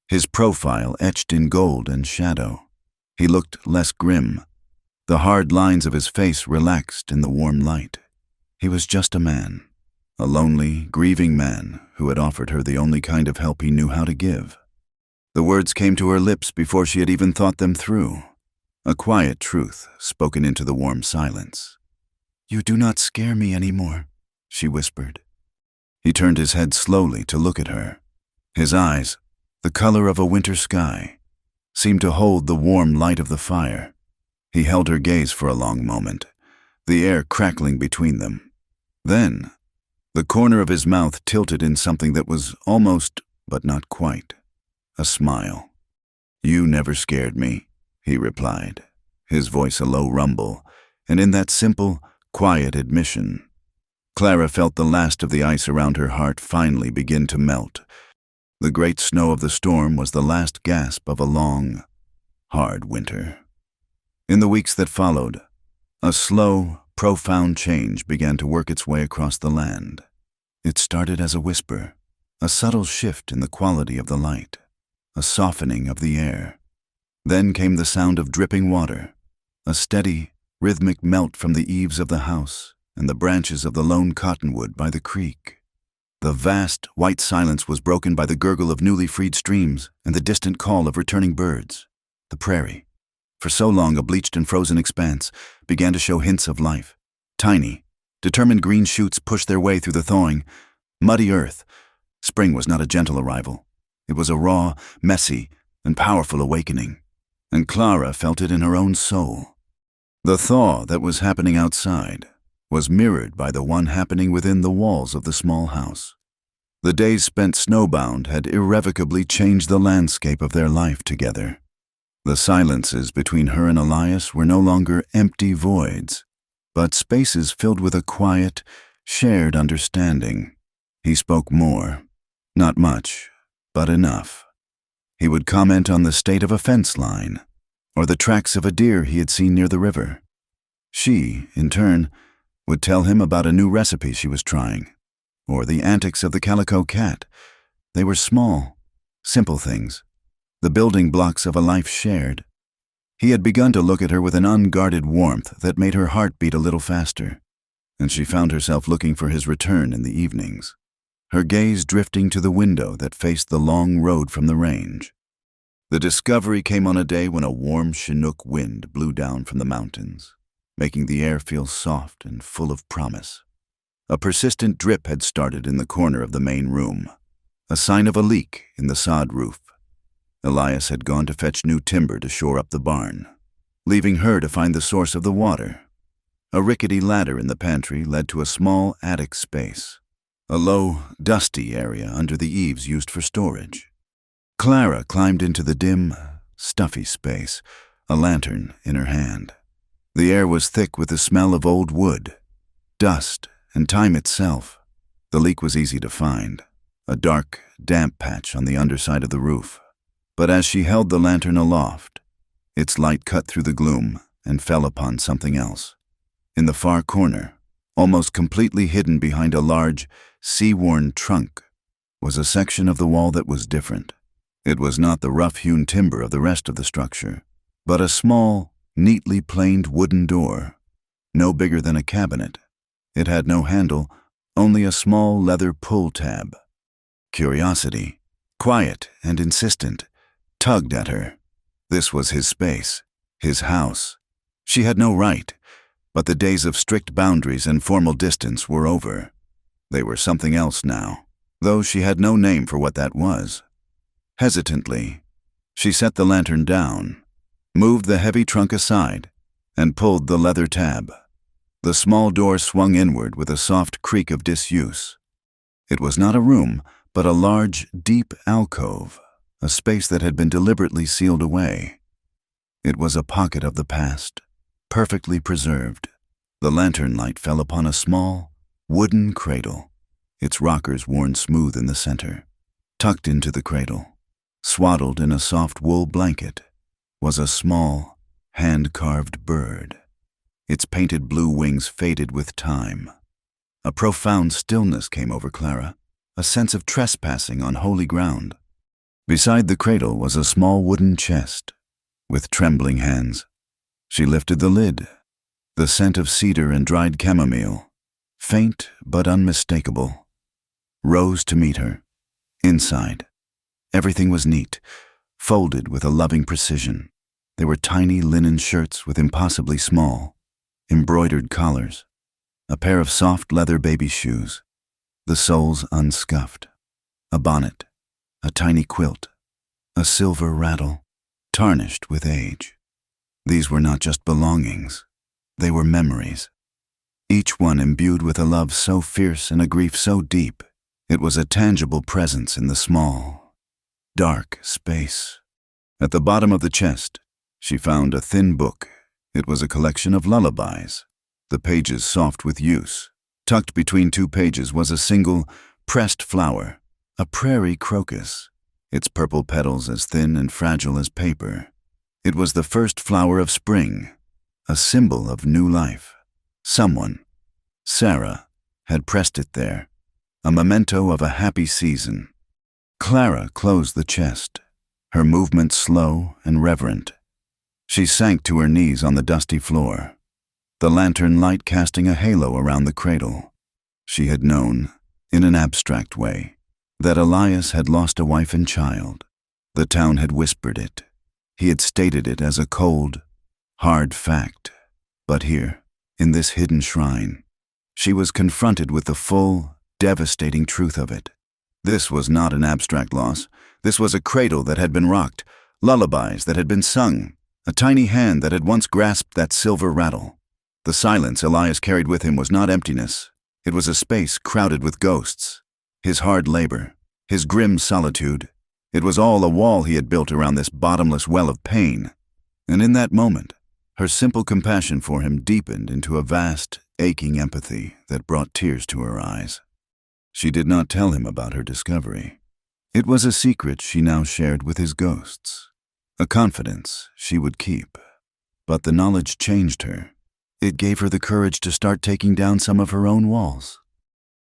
his profile etched in gold and shadow. He looked less grim. The hard lines of his face relaxed in the warm light. He was just a man, a lonely, grieving man who had offered her the only kind of help he knew how to give. The words came to her lips before she had even thought them through. A quiet truth spoken into the warm silence. "You do not scare me anymore," she whispered. He turned his head slowly to look at her. His eyes, the color of a winter sky, seemed to hold the warm light of the fire. He held her gaze for a long moment, the air crackling between them. Then, the corner of his mouth tilted in something that was almost, but not quite, a smile. "You never scared me," he replied, his voice a low rumble, and in that simple, quiet admission, Clara felt the last of the ice around her heart finally begin to melt. The great snow of the storm was the last gasp of a long, hard winter. In the weeks that followed, a slow, profound change began to work its way across the land. It started as a whisper, a subtle shift in the quality of the light, a softening of the air. Then came the sound of dripping water, a steady, rhythmic melt from the eaves of the house and the branches of the lone cottonwood by the creek. The vast, white silence was broken by the gurgle of newly freed streams and the distant call of returning birds. The prairie, for so long a bleached and frozen expanse, began to show hints of life. Tiny, determined green shoots pushed their way through the thawing, muddy earth. Spring was not a gentle arrival. It was a raw, messy, and powerful awakening, and Clara felt it in her own soul. The thaw that was happening outside was mirrored by the one happening within the walls of the small house. The days spent snowbound had irrevocably changed the landscape of their life together. The silences between her and Elias were no longer empty voids, but spaces filled with a quiet, shared understanding. He spoke more. Not much, but enough. He would comment on the state of a fence line, or the tracks of a deer he had seen near the river. She, in turn, would tell him about a new recipe she was trying, or the antics of the calico cat. They were small, simple things, the building blocks of a life shared. He had begun to look at her with an unguarded warmth that made her heart beat a little faster, and she found herself looking for his return in the evenings, her gaze drifting to the window that faced the long road from the range. The discovery came on a day when a warm Chinook wind blew down from the mountains, making the air feel soft and full of promise. A persistent drip had started in the corner of the main room, a sign of a leak in the sod roof. Elias had gone to fetch new timber to shore up the barn, leaving her to find the source of the water. A rickety ladder in the pantry led to a small attic space, a low, dusty area under the eaves used for storage. Clara climbed into the dim, stuffy space, a lantern in her hand. The air was thick with the smell of old wood, dust, and time itself. The leak was easy to find, a dark, damp patch on the underside of the roof. But as she held the lantern aloft, its light cut through the gloom and fell upon something else. In the far corner, almost completely hidden behind a large, sea-worn trunk, was a section of the wall that was different. It was not the rough-hewn timber of the rest of the structure, but a small, neatly planed wooden door, no bigger than a cabinet. It had no handle, only a small leather pull tab. Curiosity, quiet and insistent, tugged at her. This was his space, his house. She had no right, but the days of strict boundaries and formal distance were over. They were something else now, though she had no name for what that was. Hesitantly, she set the lantern down, moved the heavy trunk aside, and pulled the leather tab. The small door swung inward with a soft creak of disuse. It was not a room, but a large, deep alcove, a space that had been deliberately sealed away. It was a pocket of the past, perfectly preserved. The lantern light fell upon a small, wooden cradle, its rockers worn smooth in the center. Tucked into the cradle, swaddled in a soft wool blanket, was a small, hand-carved bird. Its painted blue wings faded with time. A profound stillness came over Clara, a sense of trespassing on holy ground. Beside the cradle was a small wooden chest. With trembling hands, she lifted the lid. The scent of cedar and dried chamomile, faint but unmistakable, rose to meet her. Inside, everything was neat, folded with a loving precision. There were tiny linen shirts with impossibly small, embroidered collars, a pair of soft leather baby shoes, the soles unscuffed, a bonnet, a tiny quilt, a silver rattle, tarnished with age. These were not just belongings, they were memories, each one imbued with a love so fierce and a grief so deep. It was a tangible presence in the small, dark space. At the bottom of the chest, she found a thin book. It was a collection of lullabies, the pages soft with use. Tucked between two pages was a single, pressed flower, a prairie crocus, its purple petals as thin and fragile as paper. It was the first flower of spring, a symbol of new life. Someone, Sarah, had pressed it there, a memento of a happy season. Clara closed the chest, her movements slow and reverent. She sank to her knees on the dusty floor, the lantern light casting a halo around the cradle. She had known, in an abstract way, that Elias had lost a wife and child. The town had whispered it. He had stated it as a cold, hard fact. But here, in this hidden shrine, she was confronted with the full, devastating truth of it. This was not an abstract loss. This was a cradle that had been rocked, lullabies that had been sung, a tiny hand that had once grasped that silver rattle. The silence Elias carried with him was not emptiness. It was a space crowded with ghosts. His hard labor, his grim solitude. It was all a wall he had built around this bottomless well of pain. And in that moment, her simple compassion for him deepened into a vast, aching empathy that brought tears to her eyes. She did not tell him about her discovery. It was a secret she now shared with his ghosts, a confidence she would keep. But the knowledge changed her. It gave her the courage to start taking down some of her own walls.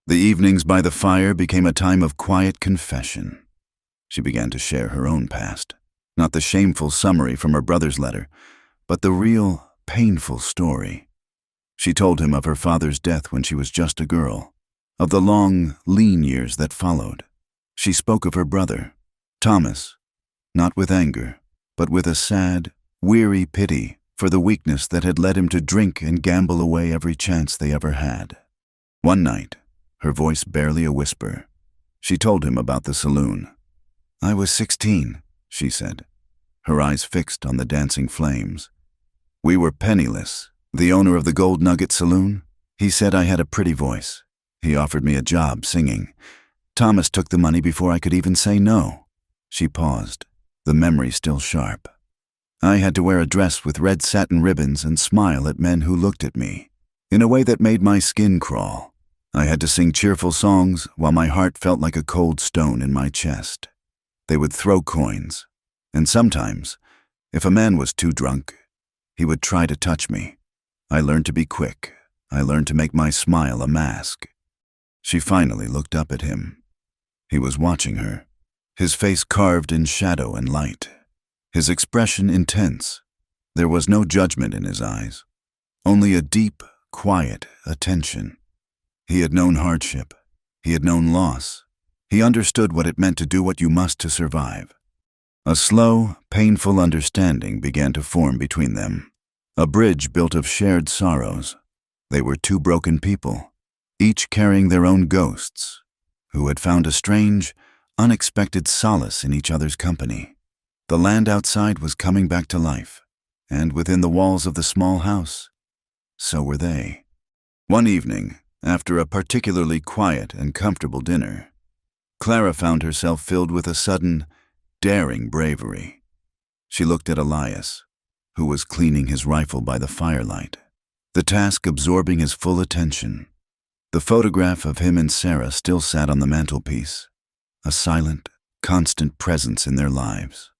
The evenings by the fire became a time of quiet confession. She began to share her own past, not the shameful summary from her brother's letter, but the real, painful story. She told him of her father's death when she was just a girl, of the long, lean years that followed. She spoke of her brother, Thomas, not with anger, but with a sad, weary pity for the weakness that had led him to drink and gamble away every chance they ever had. One night, her voice barely a whisper, she told him about the saloon. "I was 16, she said, her eyes fixed on the dancing flames. "We were penniless. The owner of the Gold Nugget Saloon, he said I had a pretty voice. He offered me a job singing. Thomas took the money before I could even say no." She paused, the memory still sharp. "I had to wear a dress with red satin ribbons and smile at men who looked at me, in a way that made my skin crawl. I had to sing cheerful songs while my heart felt like a cold stone in my chest. They would throw coins, and sometimes, if a man was too drunk, he would try to touch me. I learned to be quick. I learned to make my smile a mask." She finally looked up at him. He was watching her, his face carved in shadow and light, his expression intense. There was no judgment in his eyes, only a deep, quiet attention. He had known hardship. He had known loss. He understood what it meant to do what you must to survive. A slow, painful understanding began to form between them, a bridge built of shared sorrows. They were two broken people, each carrying their own ghosts, who had found a strange, unexpected solace in each other's company. The land outside was coming back to life, and within the walls of the small house, so were they. One evening, after a particularly quiet and comfortable dinner, Clara found herself filled with a sudden, daring bravery. She looked at Elias, who was cleaning his rifle by the firelight, the task absorbing his full attention. The photograph of him and Sarah still sat on the mantelpiece, a silent, constant presence in their lives.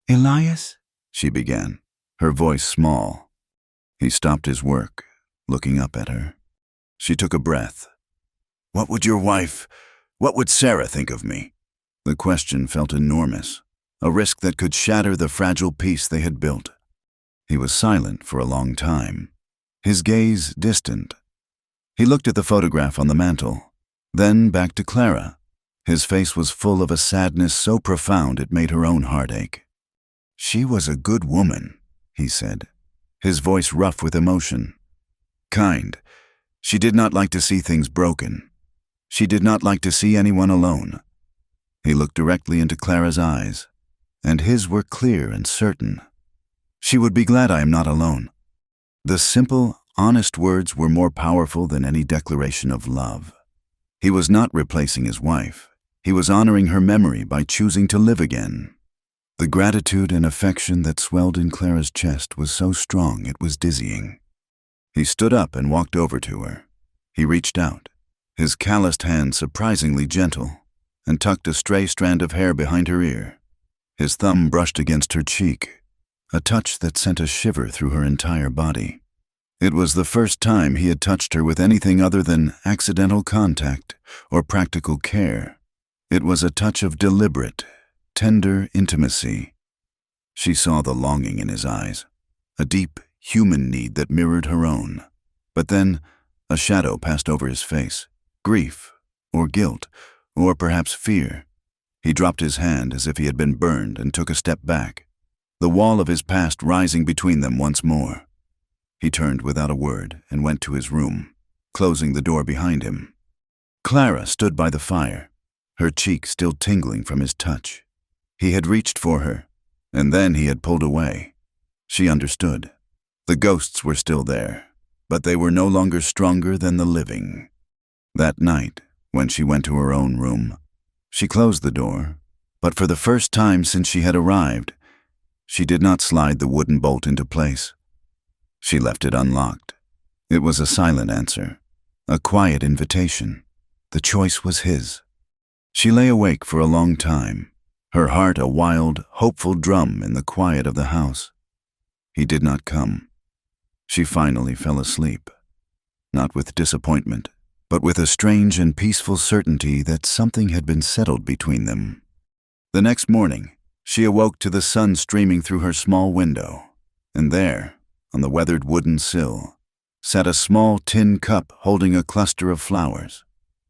Elias? She began, her voice small. He stopped his work, looking up at her. She took a breath. What would Sarah think of me? The question felt enormous, a risk that could shatter the fragile peace they had built. He was silent for a long time, his gaze distant. He looked at the photograph on the mantel, then back to Clara. His face was full of a sadness so profound it made her own heart ache. She was a good woman, he said, his voice rough with emotion. Kind. She did not like to see things broken. She did not like to see anyone alone. He looked directly into Clara's eyes, and his were clear and certain. She would be glad I am not alone. The simple, honest words were more powerful than any declaration of love. He was not replacing his wife. He was honoring her memory by choosing to live again. The gratitude and affection that swelled in Clara's chest was so strong it was dizzying. He stood up and walked over to her. He reached out, his calloused hand surprisingly gentle, and tucked a stray strand of hair behind her ear. His thumb brushed against her cheek, a touch that sent a shiver through her entire body. It was the first time he had touched her with anything other than accidental contact or practical care. It was a touch of deliberate, tender intimacy. She saw the longing in his eyes, a deep, human need that mirrored her own. But then, a shadow passed over his face, grief, or guilt, or perhaps fear. He dropped his hand as if he had been burned and took a step back, the wall of his past rising between them once more. He turned without a word and went to his room, closing the door behind him. Clara stood by the fire, her cheek still tingling from his touch. He had reached for her, and then he had pulled away. She understood. The ghosts were still there, but they were no longer stronger than the living. That night, when she went to her own room, she closed the door, but for the first time since she had arrived, she did not slide the wooden bolt into place. She left it unlocked. It was a silent answer, a quiet invitation. The choice was his. She lay awake for a long time, her heart a wild, hopeful drum in the quiet of the house. He did not come. She finally fell asleep, not with disappointment, but with a strange and peaceful certainty that something had been settled between them. The next morning, she awoke to the sun streaming through her small window, and there, on the weathered wooden sill, sat a small tin cup holding a cluster of flowers.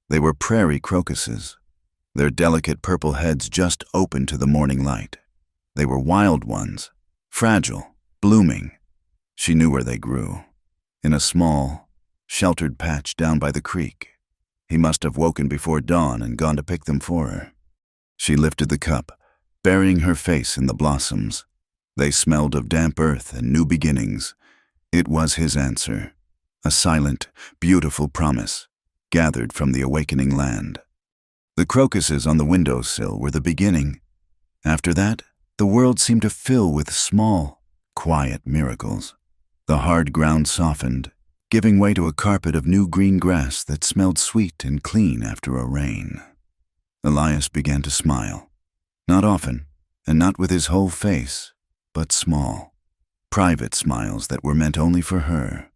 They were prairie crocuses, their delicate purple heads just open to the morning light. They were wild ones, fragile, blooming. She knew where they grew, in a small, sheltered patch down by the creek. He must have woken before dawn and gone to pick them for her. She lifted the cup, burying her face in the blossoms. They smelled of damp earth and new beginnings. It was his answer, a silent, beautiful promise, gathered from the awakening land. The crocuses on the windowsill were the beginning. After that, the world seemed to fill with small, quiet miracles. The hard ground softened, giving way to a carpet of new green grass that smelled sweet and clean after a rain. Elias began to smile, not often, and not with his whole face, but small, private smiles that were meant only for her.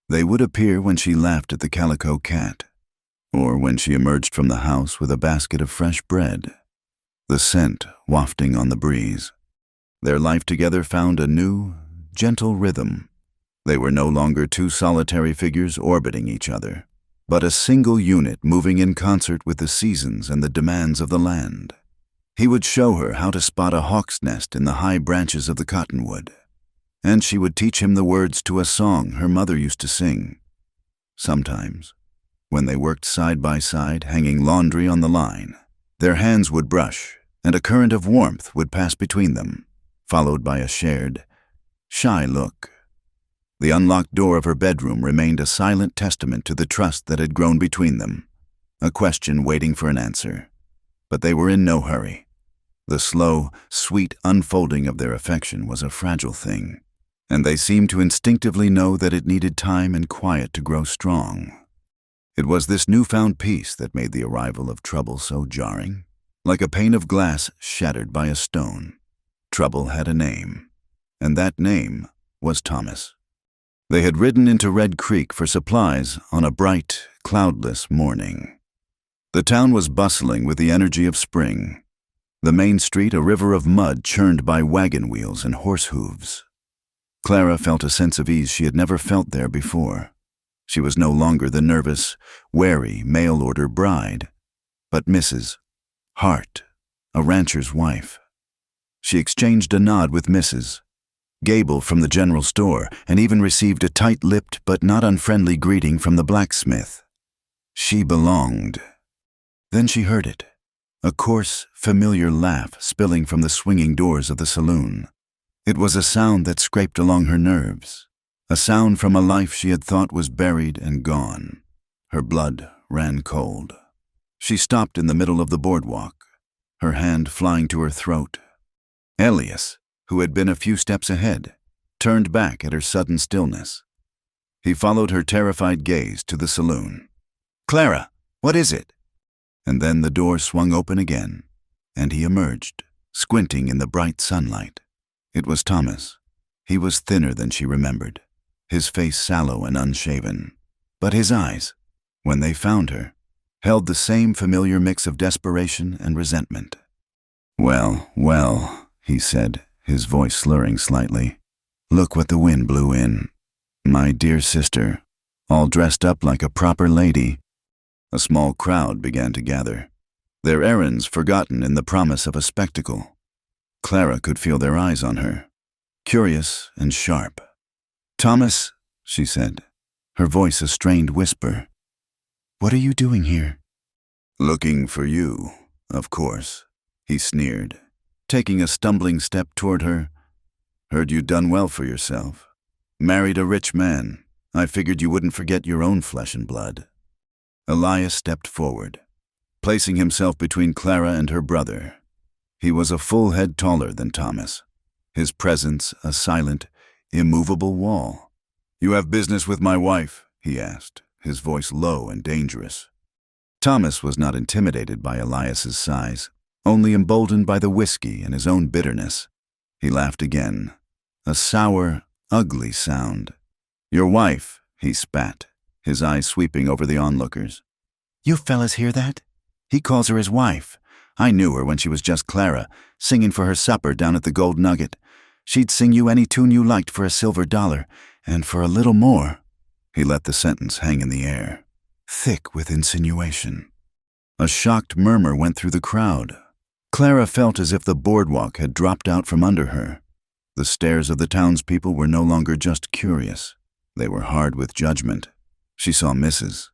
They would appear when she laughed at the calico cat, or when she emerged from the house with a basket of fresh bread, the scent wafting on the breeze. Their life together found a new, gentle rhythm. They were no longer two solitary figures orbiting each other, but a single unit moving in concert with the seasons and the demands of the land. He would show her how to spot a hawk's nest in the high branches of the cottonwood, and she would teach him the words to a song her mother used to sing. Sometimes, when they worked side by side hanging laundry on the line, their hands would brush, and a current of warmth would pass between them, followed by a shared, shy look. The unlocked door of her bedroom remained a silent testament to the trust that had grown between them, a question waiting for an answer. But they were in no hurry. The slow, sweet unfolding of their affection was a fragile thing, and they seemed to instinctively know that it needed time and quiet to grow strong. It was this newfound peace that made the arrival of trouble so jarring, like a pane of glass shattered by a stone. Trouble had a name, and that name was Thomas. They had ridden into Red Creek for supplies on a bright, cloudless morning. The town was bustling with the energy of spring. The main street a river of mud churned by wagon wheels and horse hooves. Clara felt a sense of ease she had never felt there before. She was no longer the nervous, wary, mail-order bride, but Mrs. Hart, a rancher's wife. She exchanged a nod with Mrs. Gable from the general store, and even received a tight-lipped but not unfriendly greeting from the blacksmith. She belonged. Then she heard it, a coarse, familiar laugh spilling from the swinging doors of the saloon. It was a sound that scraped along her nerves, a sound from a life she had thought was buried and gone. Her blood ran cold. She stopped in the middle of the boardwalk, her hand flying to her throat. Elias, who had been a few steps ahead, turned back at her sudden stillness. He followed her terrified gaze to the saloon. "Clara, what is it?" And then the door swung open again, and he emerged, squinting in the bright sunlight. It was Thomas. He was thinner than she remembered, his face sallow and unshaven. But his eyes, when they found her, held the same familiar mix of desperation and resentment. "Well, well," he said, his voice slurring slightly. "Look what the wind blew in. My dear sister, all dressed up like a proper lady." A small crowd began to gather, their errands forgotten in the promise of a spectacle. Clara could feel their eyes on her, curious and sharp. "Thomas," she said, her voice a strained whisper. "What are you doing here?" "Looking for you, of course," he sneered, taking a stumbling step toward her. "Heard you'd done well for yourself. Married a rich man. I figured you wouldn't forget your own flesh and blood." Elias stepped forward, placing himself between Clara and her brother. He was a full head taller than Thomas, his presence a silent, immovable wall. "You have business with my wife?" he asked, his voice low and dangerous. Thomas was not intimidated by Elias's size, only emboldened by the whiskey and his own bitterness. He laughed again, a sour, ugly sound. "Your wife," he spat, his eyes sweeping over the onlookers. "You fellas hear that? He calls her his wife. I knew her when she was just Clara, singing for her supper down at the Gold Nugget. She'd sing you any tune you liked for $1, and for a little more." He let the sentence hang in the air, thick with insinuation. A shocked murmur went through the crowd. Clara felt as if the boardwalk had dropped out from under her. The stares of the townspeople were no longer just curious. They were hard with judgment. She saw Mrs.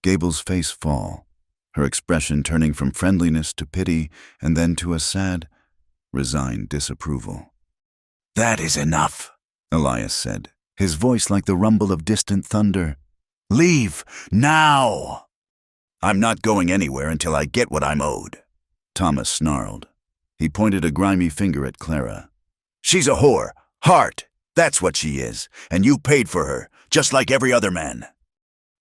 Gable's face fall, her expression turning from friendliness to pity and then to a sad, resigned disapproval. "That is enough," Elias said, his voice like the rumble of distant thunder. "Leave, now!" "I'm not going anywhere until I get what I'm owed," Thomas snarled. He pointed a grimy finger at Clara. "She's a whore, Hart, that's what she is, and you paid for her, just like every other man."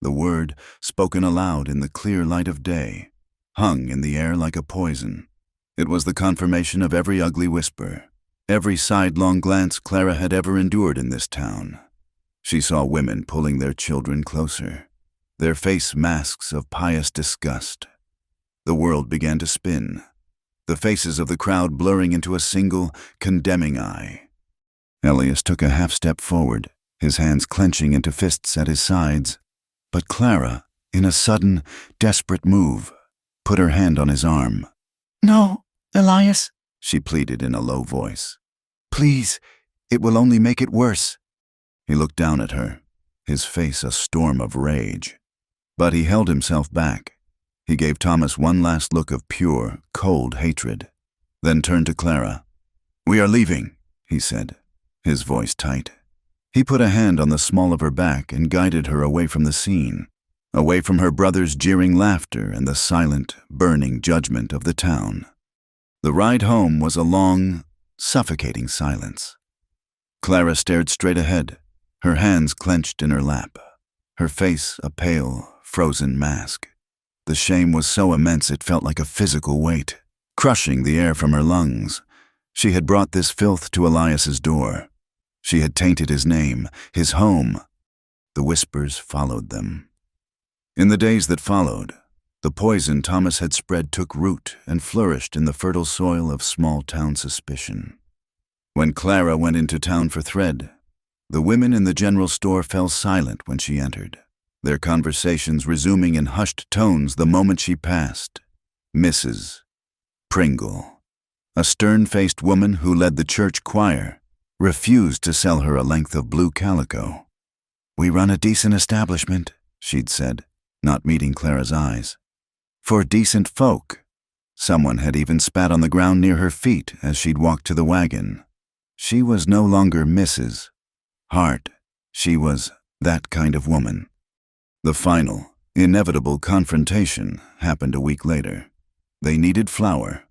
The word, spoken aloud in the clear light of day, hung in the air like a poison. It was the confirmation of every ugly whisper, every sidelong glance Clara had ever endured in this town. She saw women pulling their children closer, their face masks of pious disgust. The world began to spin, the faces of the crowd blurring into a single, condemning eye. Elias took a half-step forward, his hands clenching into fists at his sides. But Clara, in a sudden, desperate move, put her hand on his arm. "No, Elias," she pleaded in a low voice. "Please, it will only make it worse." He looked down at her, his face a storm of rage. But he held himself back. He gave Thomas one last look of pure, cold hatred, then turned to Clara. "We are leaving," he said, his voice tight. He put a hand on the small of her back and guided her away from the scene. away from her brother's jeering laughter and the silent, burning judgment of the town. The ride home was a long, suffocating silence. Clara stared straight ahead, her hands clenched in her lap, her face a pale, frozen mask. The shame was so immense it felt like a physical weight, crushing the air from her lungs. She had brought this filth to Elias's door. She had tainted his name, his home. The whispers followed them. In the days that followed, the poison Thomas had spread took root and flourished in the fertile soil of small-town suspicion. When Clara went into town for thread, the women in the general store fell silent when she entered, their conversations resuming in hushed tones the moment she passed. Mrs. Pringle, a stern-faced woman who led the church choir, refused to sell her a length of blue calico. "We run a decent establishment," she'd said, not meeting Clara's eyes. "For decent folk." Someone had even spat on the ground near her feet as she'd walked to the wagon. She was no longer Mrs. Hart. She was that kind of woman. The final, inevitable confrontation happened a week later. They needed flour,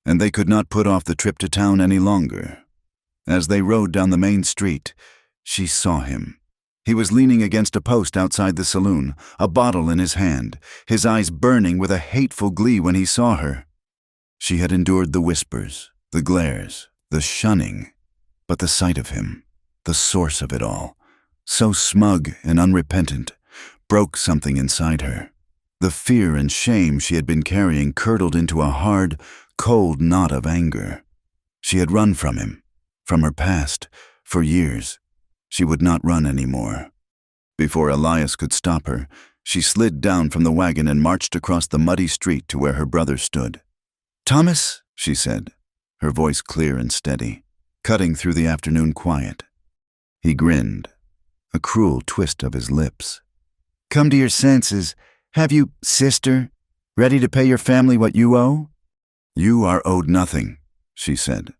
and they could not put off the trip to town any longer. As they rode down the main street, she saw him. He was leaning against a post outside the saloon, a bottle in his hand, his eyes burning with a hateful glee when he saw her. She had endured the whispers, the glares, the shunning, but the sight of him, the source of it all, so smug and unrepentant, broke something inside her. The fear and shame she had been carrying curdled into a hard, cold knot of anger. She had run from him, from her past, for years. She would not run anymore. Before Elias could stop her, she slid down from the wagon and marched across the muddy street to where her brother stood. "Thomas," she said, her voice clear and steady, cutting through the afternoon quiet. He grinned, a cruel twist of his lips. "Come to your senses. Have you, sister, ready to pay your family what you owe?" "You are owed nothing," she said,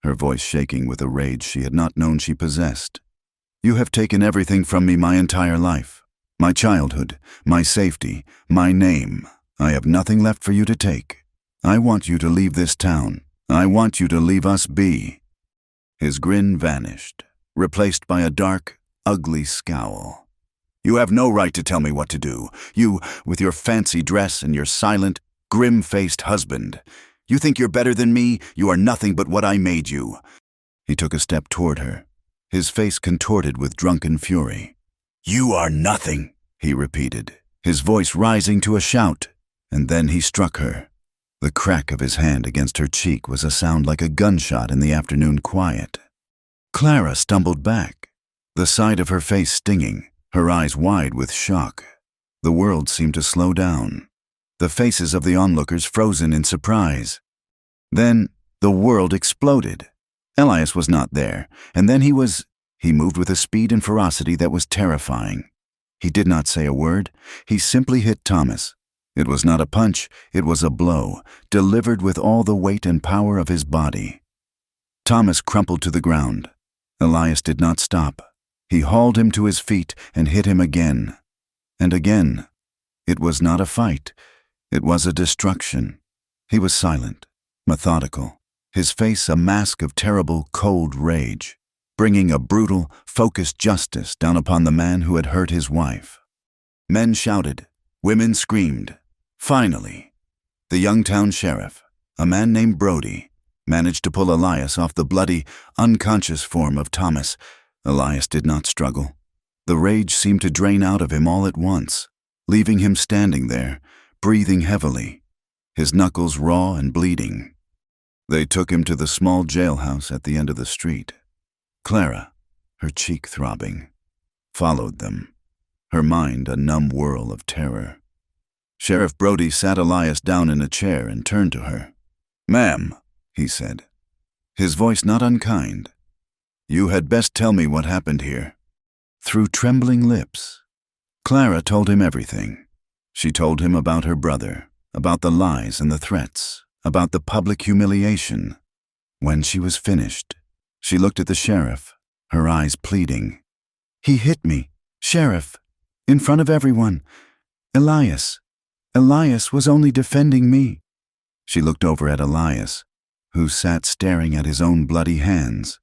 her voice shaking with a rage she had not known she possessed. "You have taken everything from me my entire life. My childhood, my safety, my name. I have nothing left for you to take. I want you to leave this town. I want you to leave us be." His grin vanished, replaced by a dark, ugly scowl. "You have no right to tell me what to do. You, with your fancy dress and your silent, grim-faced husband. You think you're better than me? You are nothing but what I made you." He took a step toward her, his face contorted with drunken fury. "You are nothing," he repeated, his voice rising to a shout, and then he struck her. The crack of his hand against her cheek was a sound like a gunshot in the afternoon quiet. Clara stumbled back, the side of her face stinging, her eyes wide with shock. The world seemed to slow down, the faces of the onlookers frozen in surprise. Then the world exploded. Elias was not there, and then he moved with a speed and ferocity that was terrifying. He did not say a word. He simply hit Thomas. It was not a punch, it was a blow, delivered with all the weight and power of his body. Thomas crumpled to the ground. Elias did not stop. He hauled him to his feet and hit him again. And again. It was not a fight. It was a destruction. He was silent, methodical, his face a mask of terrible, cold rage, bringing a brutal, focused justice down upon the man who had hurt his wife. Men shouted. Women screamed. Finally, the young town sheriff, a man named Brody, managed to pull Elias off the bloody, unconscious form of Thomas. Elias did not struggle. The rage seemed to drain out of him all at once, leaving him standing there, breathing heavily, his knuckles raw and bleeding. They took him to the small jailhouse at the end of the street. Clara, her cheek throbbing, followed them, her mind a numb whirl of terror. Sheriff Brody sat Elias down in a chair and turned to her. "Ma'am," he said, his voice not unkind, "you had best tell me what happened here." Through trembling lips, Clara told him everything. She told him about her brother, about the lies and the threats, about the public humiliation. When she was finished, she looked at the sheriff, her eyes pleading. "He hit me, Sheriff, in front of everyone. Elias. Elias was only defending me. She looked over at Elias, who sat staring at his own bloody hands,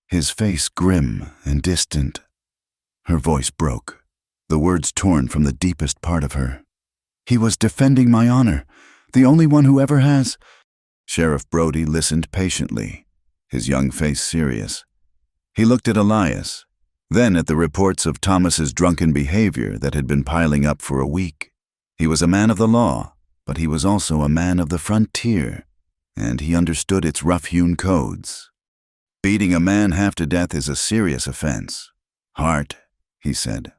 his face grim and distant. Her voice broke, the words torn from the deepest part of her. He was defending my honor, the only one who ever has. Sheriff Brody listened patiently, his young face serious. He looked at Elias, then at the reports of Thomas's drunken behavior that had been piling up for a week. He was a man of the law, but he was also a man of the frontier, and he understood its rough-hewn codes. Beating a man half to death is a serious offense. Hart, he said.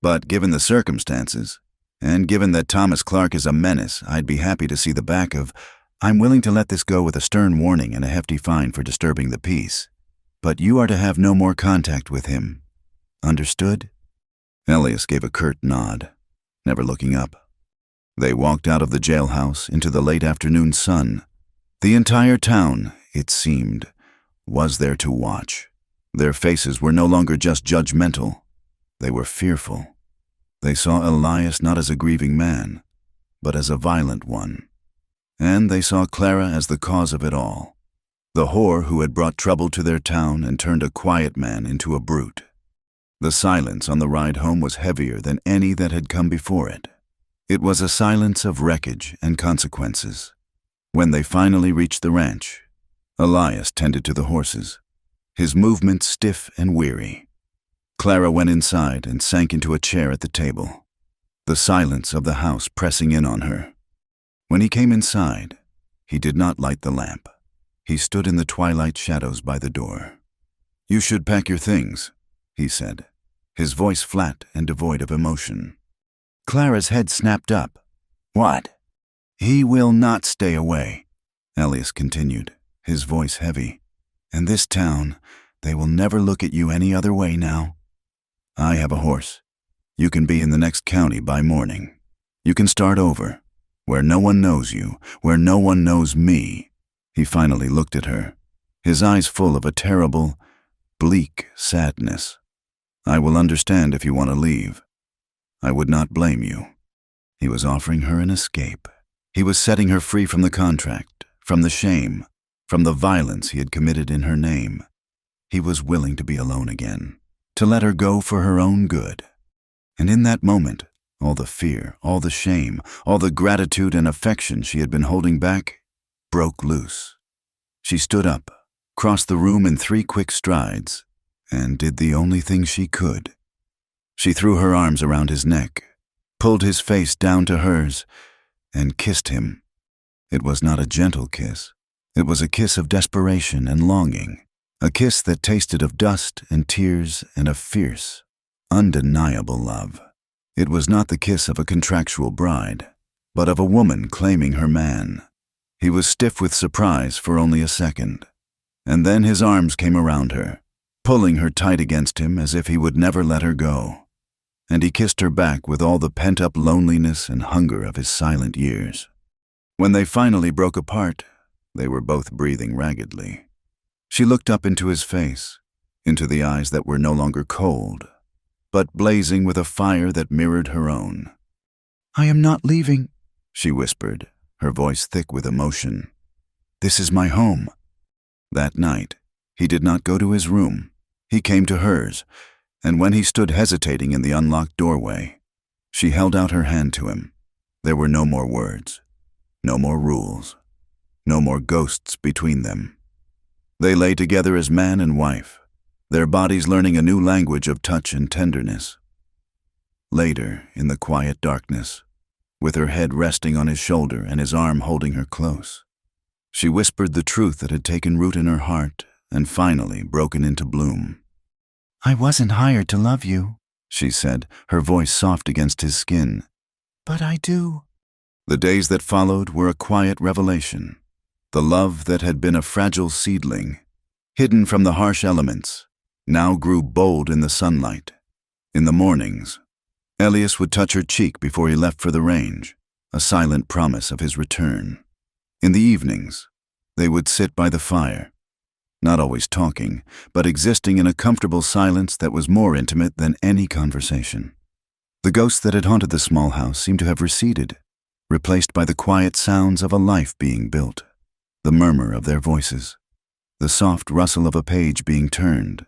But given the circumstances, and given that Thomas Clark is a menace, I'd be happy to see the back of. I'm willing to let this go with a stern warning and a hefty fine for disturbing the peace. But you are to have no more contact with him. Understood? Elias gave a curt nod, never looking up. They walked out of the jailhouse into the late afternoon sun. The entire town, it seemed, was there to watch. Their faces were no longer just judgmental. They were fearful. They saw Elias not as a grieving man, but as a violent one. And they saw Clara as the cause of it all, the whore who had brought trouble to their town and turned a quiet man into a brute. The silence on the ride home was heavier than any that had come before it. It was a silence of wreckage and consequences. When they finally reached the ranch, Elias tended to the horses, his movements stiff and weary. Clara went inside and sank into a chair at the table, the silence of the house pressing in on her. When he came inside, he did not light the lamp. He stood in the twilight shadows by the door. "You should pack your things," he said, his voice flat and devoid of emotion. Clara's head snapped up. "What?" "He will not stay away," Elias continued, his voice heavy. "In this town, they will never look at you any other way now. I have a horse. You can be in the next county by morning. You can start over, where no one knows you, where no one knows me." He finally looked at her, his eyes full of a terrible, bleak sadness. "I will understand if you want to leave. I would not blame you." He was offering her an escape. He was setting her free from the contract, from the shame, from the violence he had committed in her name. He was willing to be alone again, to let her go for her own good. And in that moment, all the fear, all the shame, all the gratitude and affection she had been holding back broke loose. She stood up, crossed the room in 3 quick strides, and did the only thing she could. She threw her arms around his neck, pulled his face down to hers, and kissed him. It was not a gentle kiss. It was a kiss of desperation and longing, a kiss that tasted of dust and tears and of fierce, undeniable love. It was not the kiss of a contractual bride, but of a woman claiming her man. He was stiff with surprise for only a second, and then his arms came around her, pulling her tight against him as if he would never let her go. And he kissed her back with all the pent-up loneliness and hunger of his silent years. When they finally broke apart, they were both breathing raggedly. She looked up into his face, into the eyes that were no longer cold, but blazing with a fire that mirrored her own. "I am not leaving," she whispered, her voice thick with emotion. "This is my home." That night, he did not go to his room. He came to hers, and when he stood hesitating in the unlocked doorway, she held out her hand to him. There were no more words, no more rules, no more ghosts between them. They lay together as man and wife, their bodies learning a new language of touch and tenderness. Later, in the quiet darkness, with her head resting on his shoulder and his arm holding her close, she whispered the truth that had taken root in her heart and finally broken into bloom. "I wasn't hired to love you," she said, her voice soft against his skin. "But I do." The days that followed were a quiet revelation. The love that had been a fragile seedling, hidden from the harsh elements, now grew bold in the sunlight. In the mornings, Elias would touch her cheek before he left for the range, a silent promise of his return. In the evenings, they would sit by the fire, not always talking, but existing in a comfortable silence that was more intimate than any conversation. The ghosts that had haunted the small house seemed to have receded, replaced by the quiet sounds of a life being built, the murmur of their voices, the soft rustle of a page being turned,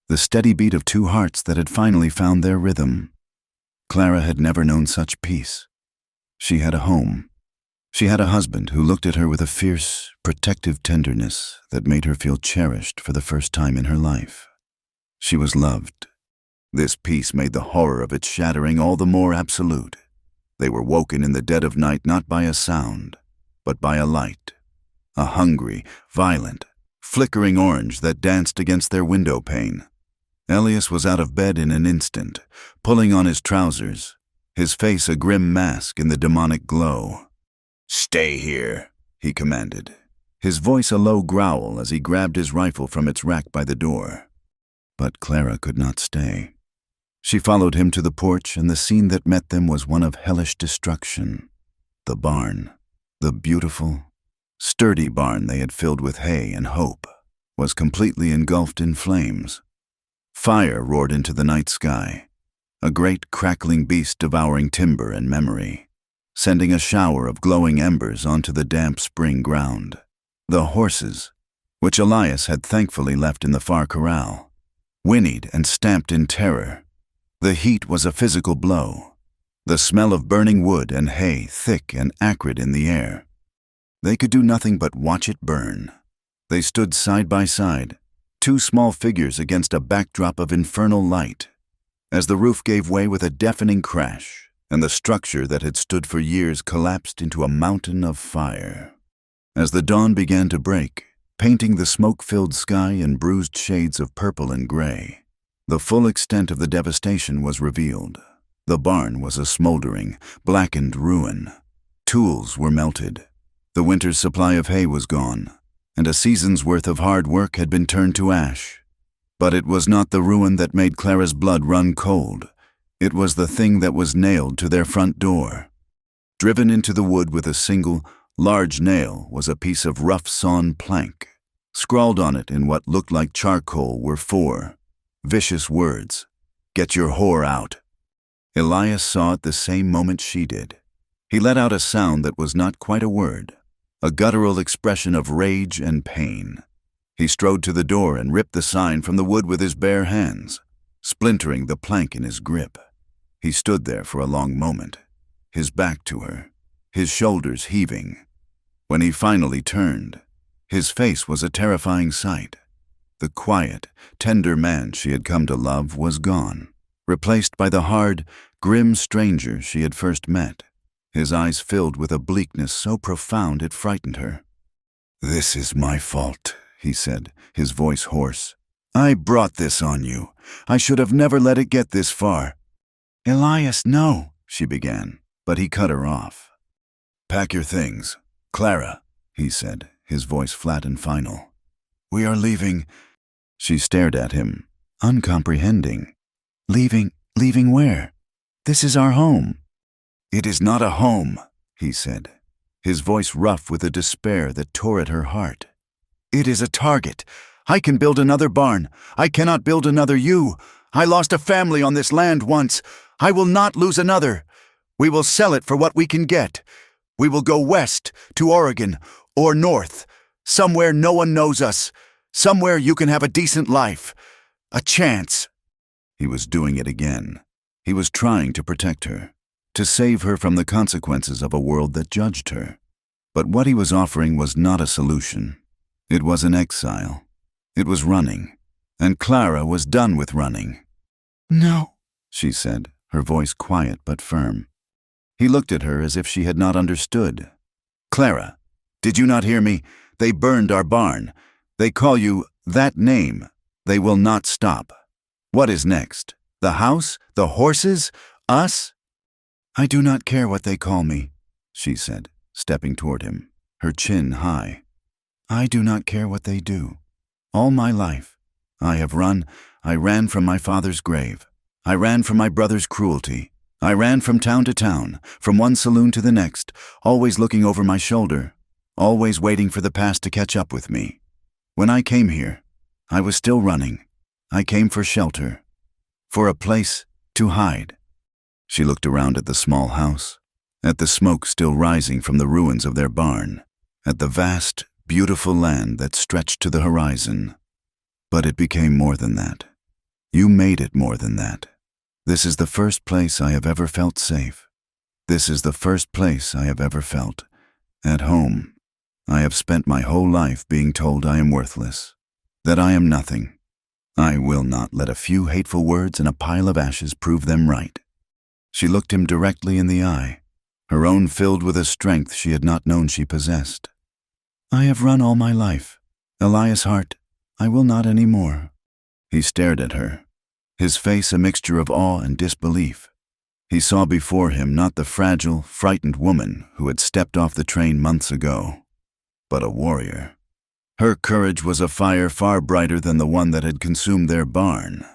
the steady beat of two hearts that had finally found their rhythm. Clara had never known such peace. She had a home. She had a husband who looked at her with a fierce, protective tenderness that made her feel cherished for the first time in her life. She was loved. This peace made the horror of its shattering all the more absolute. They were woken in the dead of night not by a sound, but by a light, a hungry, violent, flickering orange that danced against their window pane. Elias was out of bed in an instant, pulling on his trousers, his face a grim mask in the demonic glow. "Stay here," he commanded, his voice a low growl as he grabbed his rifle from its rack by the door. But Clara could not stay. She followed him to the porch, and the scene that met them was one of hellish destruction. The barn, the beautiful, sturdy barn they had filled with hay and hope, was completely engulfed in flames. Fire roared into the night sky, a great crackling beast devouring timber and memory, sending a shower of glowing embers onto the damp spring ground. The horses, which Elias had thankfully left in the far corral, whinnied and stamped in terror. The heat was a physical blow, the smell of burning wood and hay thick and acrid in the air. They could do nothing but watch it burn. They stood side by side, two small figures against a backdrop of infernal light, as the roof gave way with a deafening crash, and the structure that had stood for years collapsed into a mountain of fire. As the dawn began to break, painting the smoke-filled sky in bruised shades of purple and gray, the full extent of the devastation was revealed. The barn was a smoldering, blackened ruin. Tools were melted. The winter's supply of hay was gone, and a season's worth of hard work had been turned to ash. But it was not the ruin that made Clara's blood run cold. It was the thing that was nailed to their front door. Driven into the wood with a single, large nail was a piece of rough-sawn plank. Scrawled on it in what looked like charcoal were 4 vicious words: "Get your whore out." Elias saw it the same moment she did. He let out a sound that was not quite a word, a guttural expression of rage and pain. He strode to the door and ripped the sign from the wood with his bare hands, splintering the plank in his grip. He stood there for a long moment, his back to her, his shoulders heaving. When he finally turned, his face was a terrifying sight. The quiet, tender man she had come to love was gone, replaced by the hard, grim stranger she had first met. His eyes filled with a bleakness so profound it frightened her. "This is my fault," he said, his voice hoarse. "I brought this on you. I should have never let it get this far." "Elias, no," she began, but he cut her off. "Pack your things, Clara," he said, his voice flat and final. "We are leaving." She stared at him, uncomprehending. Leaving where? This is our home." "It is not a home," he said, his voice rough with a despair that tore at her heart. "It is a target. I can build another barn. I cannot build another you. I lost a family on this land once. I will not lose another. We will sell it for what we can get. We will go west to Oregon or north, somewhere no one knows us, somewhere you can have a decent life, a chance." He was doing it again. He was trying to protect her, to save her from the consequences of a world that judged her. But what he was offering was not a solution. It was an exile. It was running, and Clara was done with running. "No," she said, her voice quiet but firm. He looked at her as if she had not understood. "Clara, did you not hear me? They burned our barn. They call you that name. They will not stop. What is next? The house? The horses? Us?" "I do not care what they call me," she said, stepping toward him, her chin high. "I do not care what they do. All my life, I ran from my father's grave. I ran from my brother's cruelty. I ran from town to town, from one saloon to the next, always looking over my shoulder, always waiting for the past to catch up with me. When I came here, I was still running. I came for shelter, for a place to hide. She looked around at the small house, at the smoke still rising from the ruins of their barn, at the vast, beautiful land that stretched to the horizon. But it became more than that. You made it more than that. This is the first place I have ever felt safe. This is the first place I have ever felt at home. I have spent my whole life being told I am worthless, that I am nothing. I will not let a few hateful words and a pile of ashes prove them right. She looked him directly in the eye, her own filled with a strength she had not known she possessed. I have run all my life. Elias Hart, I will not any more. He stared at her, his face a mixture of awe and disbelief. He saw before him not the fragile, frightened woman who had stepped off the train months ago, but a warrior. Her courage was a fire far brighter than the one that had consumed their barn.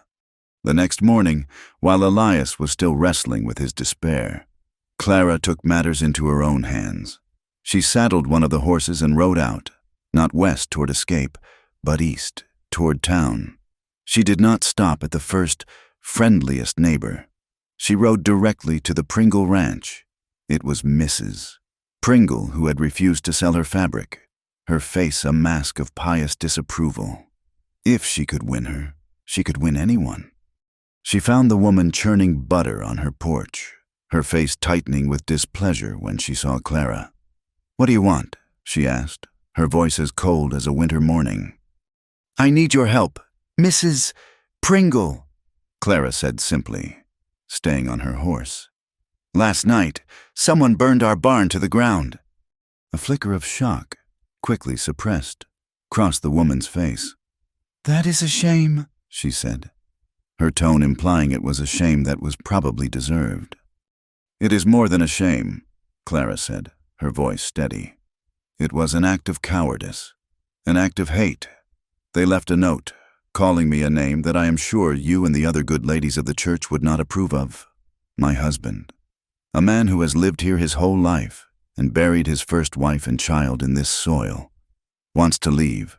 The next morning, while Elias was still wrestling with his despair, Clara took matters into her own hands. She saddled one of the horses and rode out, not west toward escape, but east, toward town. She did not stop at the first, friendliest neighbor. She rode directly to the Pringle ranch. It was Mrs. Pringle who had refused to sell her fabric, her face a mask of pious disapproval. If she could win her, she could win anyone. She found the woman churning butter on her porch, her face tightening with displeasure when she saw Clara. "What do you want?" she asked, her voice as cold as a winter morning. "I need your help, Mrs. Pringle," Clara said simply, staying on her horse. "Last night, someone burned our barn to the ground." A flicker of shock, quickly suppressed, crossed the woman's face. "That is a shame," she said, her tone implying it was a shame that was probably deserved. "It is more than a shame," Clara said, her voice steady. "It was an act of cowardice, an act of hate. They left a note, calling me a name that I am sure you and the other good ladies of the church would not approve of. My husband, a man who has lived here his whole life and buried his first wife and child in this soil, wants to leave.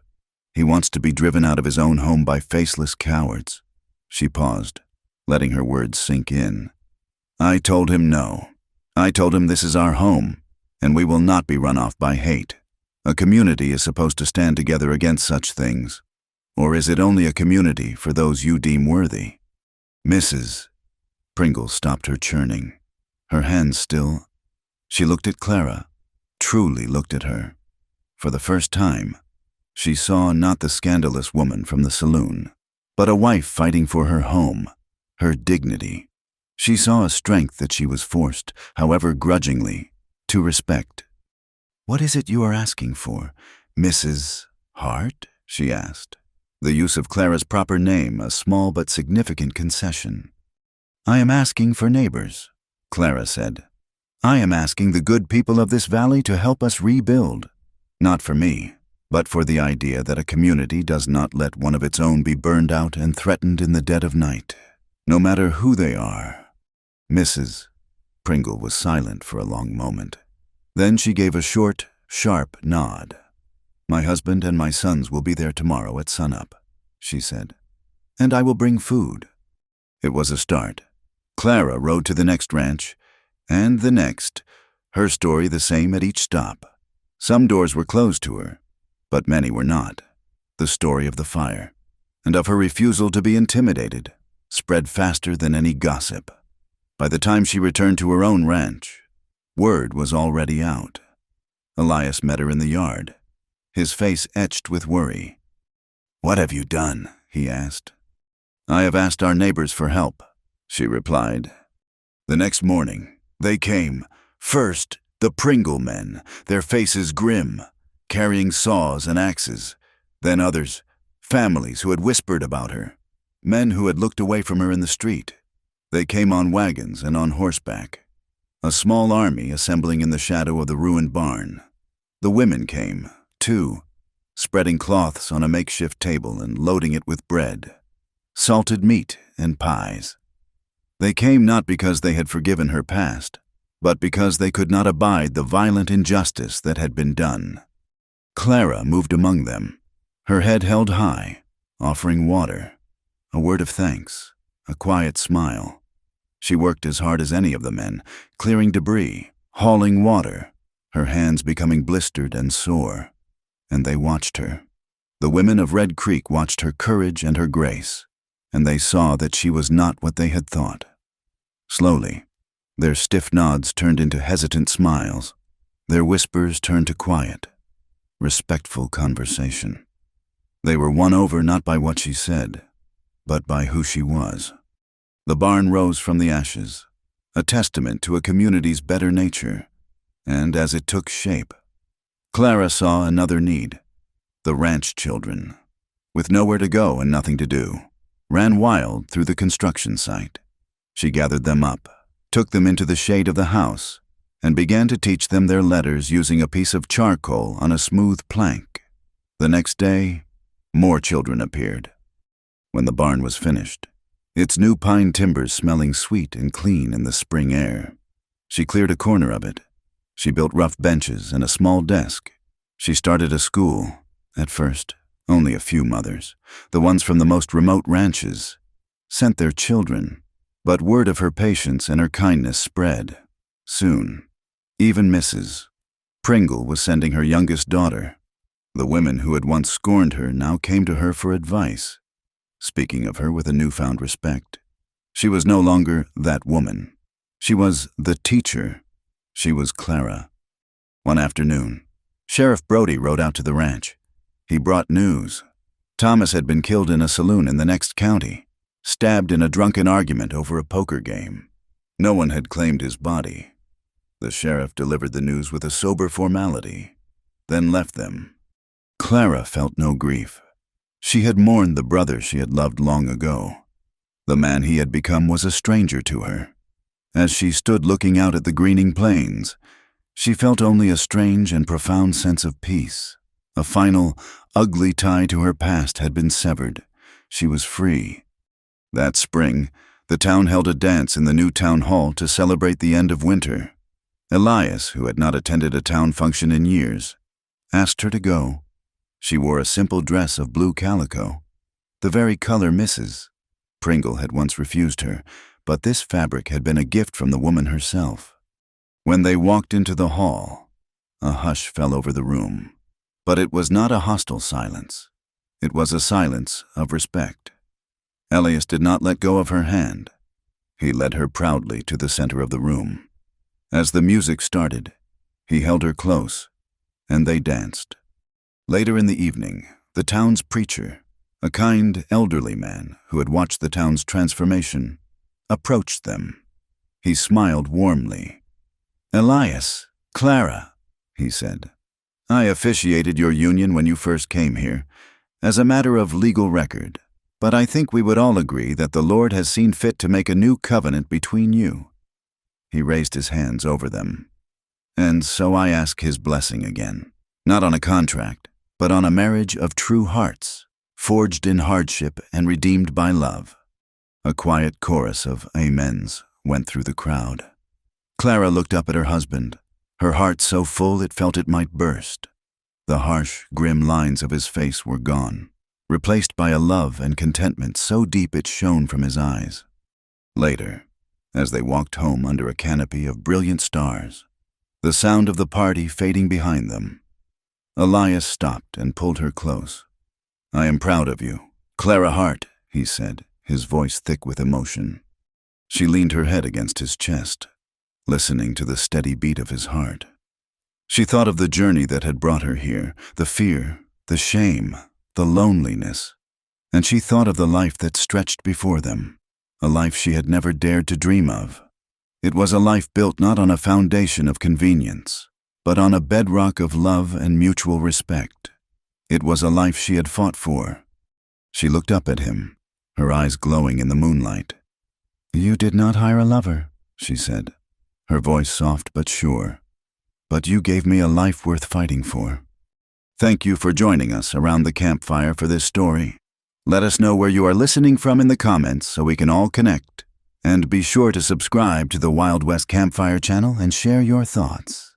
He wants to be driven out of his own home by faceless cowards." She paused, letting her words sink in. "I told him no. I told him this is our home, and we will not be run off by hate. A community is supposed to stand together against such things. Or is it only a community for those you deem worthy?" "Mrs." Pringle stopped her churning, her hands still. She looked at Clara, truly looked at her. For the first time, she saw not the scandalous woman from the saloon, but a wife fighting for her home, her dignity. She saw a strength that she was forced, however grudgingly, to respect. "What is it you are asking for, Mrs. Hart?" she asked, the use of Clara's proper name a small but significant concession. "I am asking for neighbors," Clara said. "I am asking the good people of this valley to help us rebuild. Not for me, but for the idea that a community does not let one of its own be burned out and threatened in the dead of night, no matter who they are." Mrs. Pringle was silent for a long moment. Then she gave a short, sharp nod. "My husband and my sons will be there tomorrow at sunup," she said, "and I will bring food." It was a start. Clara rode to the next ranch, and the next, her story the same at each stop. Some doors were closed to her, but many were not. The story of the fire, and of her refusal to be intimidated, spread faster than any gossip. By the time she returned to her own ranch, word was already out. Elias met her in the yard, his face etched with worry. "What have you done?" he asked. "I have asked our neighbors for help," she replied. The next morning, they came. First, the Pringle men, their faces grim, carrying saws and axes. Then others, families who had whispered about her, men who had looked away from her in the street. They came on wagons and on horseback, a small army assembling in the shadow of the ruined barn. The women came, too, spreading cloths on a makeshift table and loading it with bread, salted meat, and pies. They came not because they had forgiven her past, but because they could not abide the violent injustice that had been done. Clara moved among them, her head held high, offering water, a word of thanks, a quiet smile. She worked as hard as any of the men, clearing debris, hauling water, her hands becoming blistered and sore. And they watched her. The women of Red Creek watched her courage and her grace, and they saw that she was not what they had thought. Slowly, their stiff nods turned into hesitant smiles. Their whispers turned to quiet, respectful conversation. They were won over not by what she said, but by who she was. The barn rose from the ashes, a testament to a community's better nature, and as it took shape, Clara saw another need. The ranch children, with nowhere to go and nothing to do, ran wild through the construction site. She gathered them up, took them into the shade of the house, and began to teach them their letters using a piece of charcoal on a smooth plank. The next day, more children appeared. When the barn was finished, its new pine timbers smelling sweet and clean in the spring air, she cleared a corner of it. She built rough benches and a small desk. She started a school. At first, only a few mothers, the ones from the most remote ranches, sent their children, but word of her patience and her kindness spread. Soon, even Mrs. Pringle was sending her youngest daughter. The women who had once scorned her now came to her for advice, speaking of her with a newfound respect. She was no longer that woman. She was the teacher. She was Clara. One afternoon, Sheriff Brody rode out to the ranch. He brought news. Thomas had been killed in a saloon in the next county, stabbed in a drunken argument over a poker game. No one had claimed his body. The sheriff delivered the news with a sober formality, then left them. Clara felt no grief. She had mourned the brother she had loved long ago. The man he had become was a stranger to her. As she stood looking out at the greening plains, she felt only a strange and profound sense of peace. A final, ugly tie to her past had been severed. She was free. That spring, the town held a dance in the new town hall to celebrate the end of winter. Elias, who had not attended a town function in years, asked her to go. She wore a simple dress of blue calico, the very color Mrs. Pringle had once refused her, but this fabric had been a gift from the woman herself. When they walked into the hall, a hush fell over the room. But it was not a hostile silence. It was a silence of respect. Elias did not let go of her hand. He led her proudly to the center of the room. As the music started, he held her close, and they danced. Later in the evening, the town's preacher, a kind, elderly man who had watched the town's transformation, approached them. He smiled warmly. "Elias, Clara," he said. "I officiated your union when you first came here, as a matter of legal record, but I think we would all agree that the Lord has seen fit to make a new covenant between you." He raised his hands over them. "And so I ask his blessing again, not on a contract, but on a marriage of true hearts, forged in hardship and redeemed by love." A quiet chorus of amens went through the crowd. Clara looked up at her husband, her heart so full it felt it might burst. The harsh, grim lines of his face were gone, replaced by a love and contentment so deep it shone from his eyes. Later, as they walked home under a canopy of brilliant stars, the sound of the party fading behind them, Elias stopped and pulled her close. "I am proud of you, Clara Hart," he said, his voice thick with emotion. She leaned her head against his chest, listening to the steady beat of his heart. She thought of the journey that had brought her here, the fear, the shame, the loneliness, and she thought of the life that stretched before them, a life she had never dared to dream of. It was a life built not on a foundation of convenience, but on a bedrock of love and mutual respect. It was a life she had fought for. She looked up at him, her eyes glowing in the moonlight. "You did not hire a lover," she said, her voice soft but sure. "But you gave me a life worth fighting for." Thank you for joining us around the campfire for this story. Let us know where you are listening from in the comments so we can all connect. And be sure to subscribe to the Wild West Campfire channel and share your thoughts.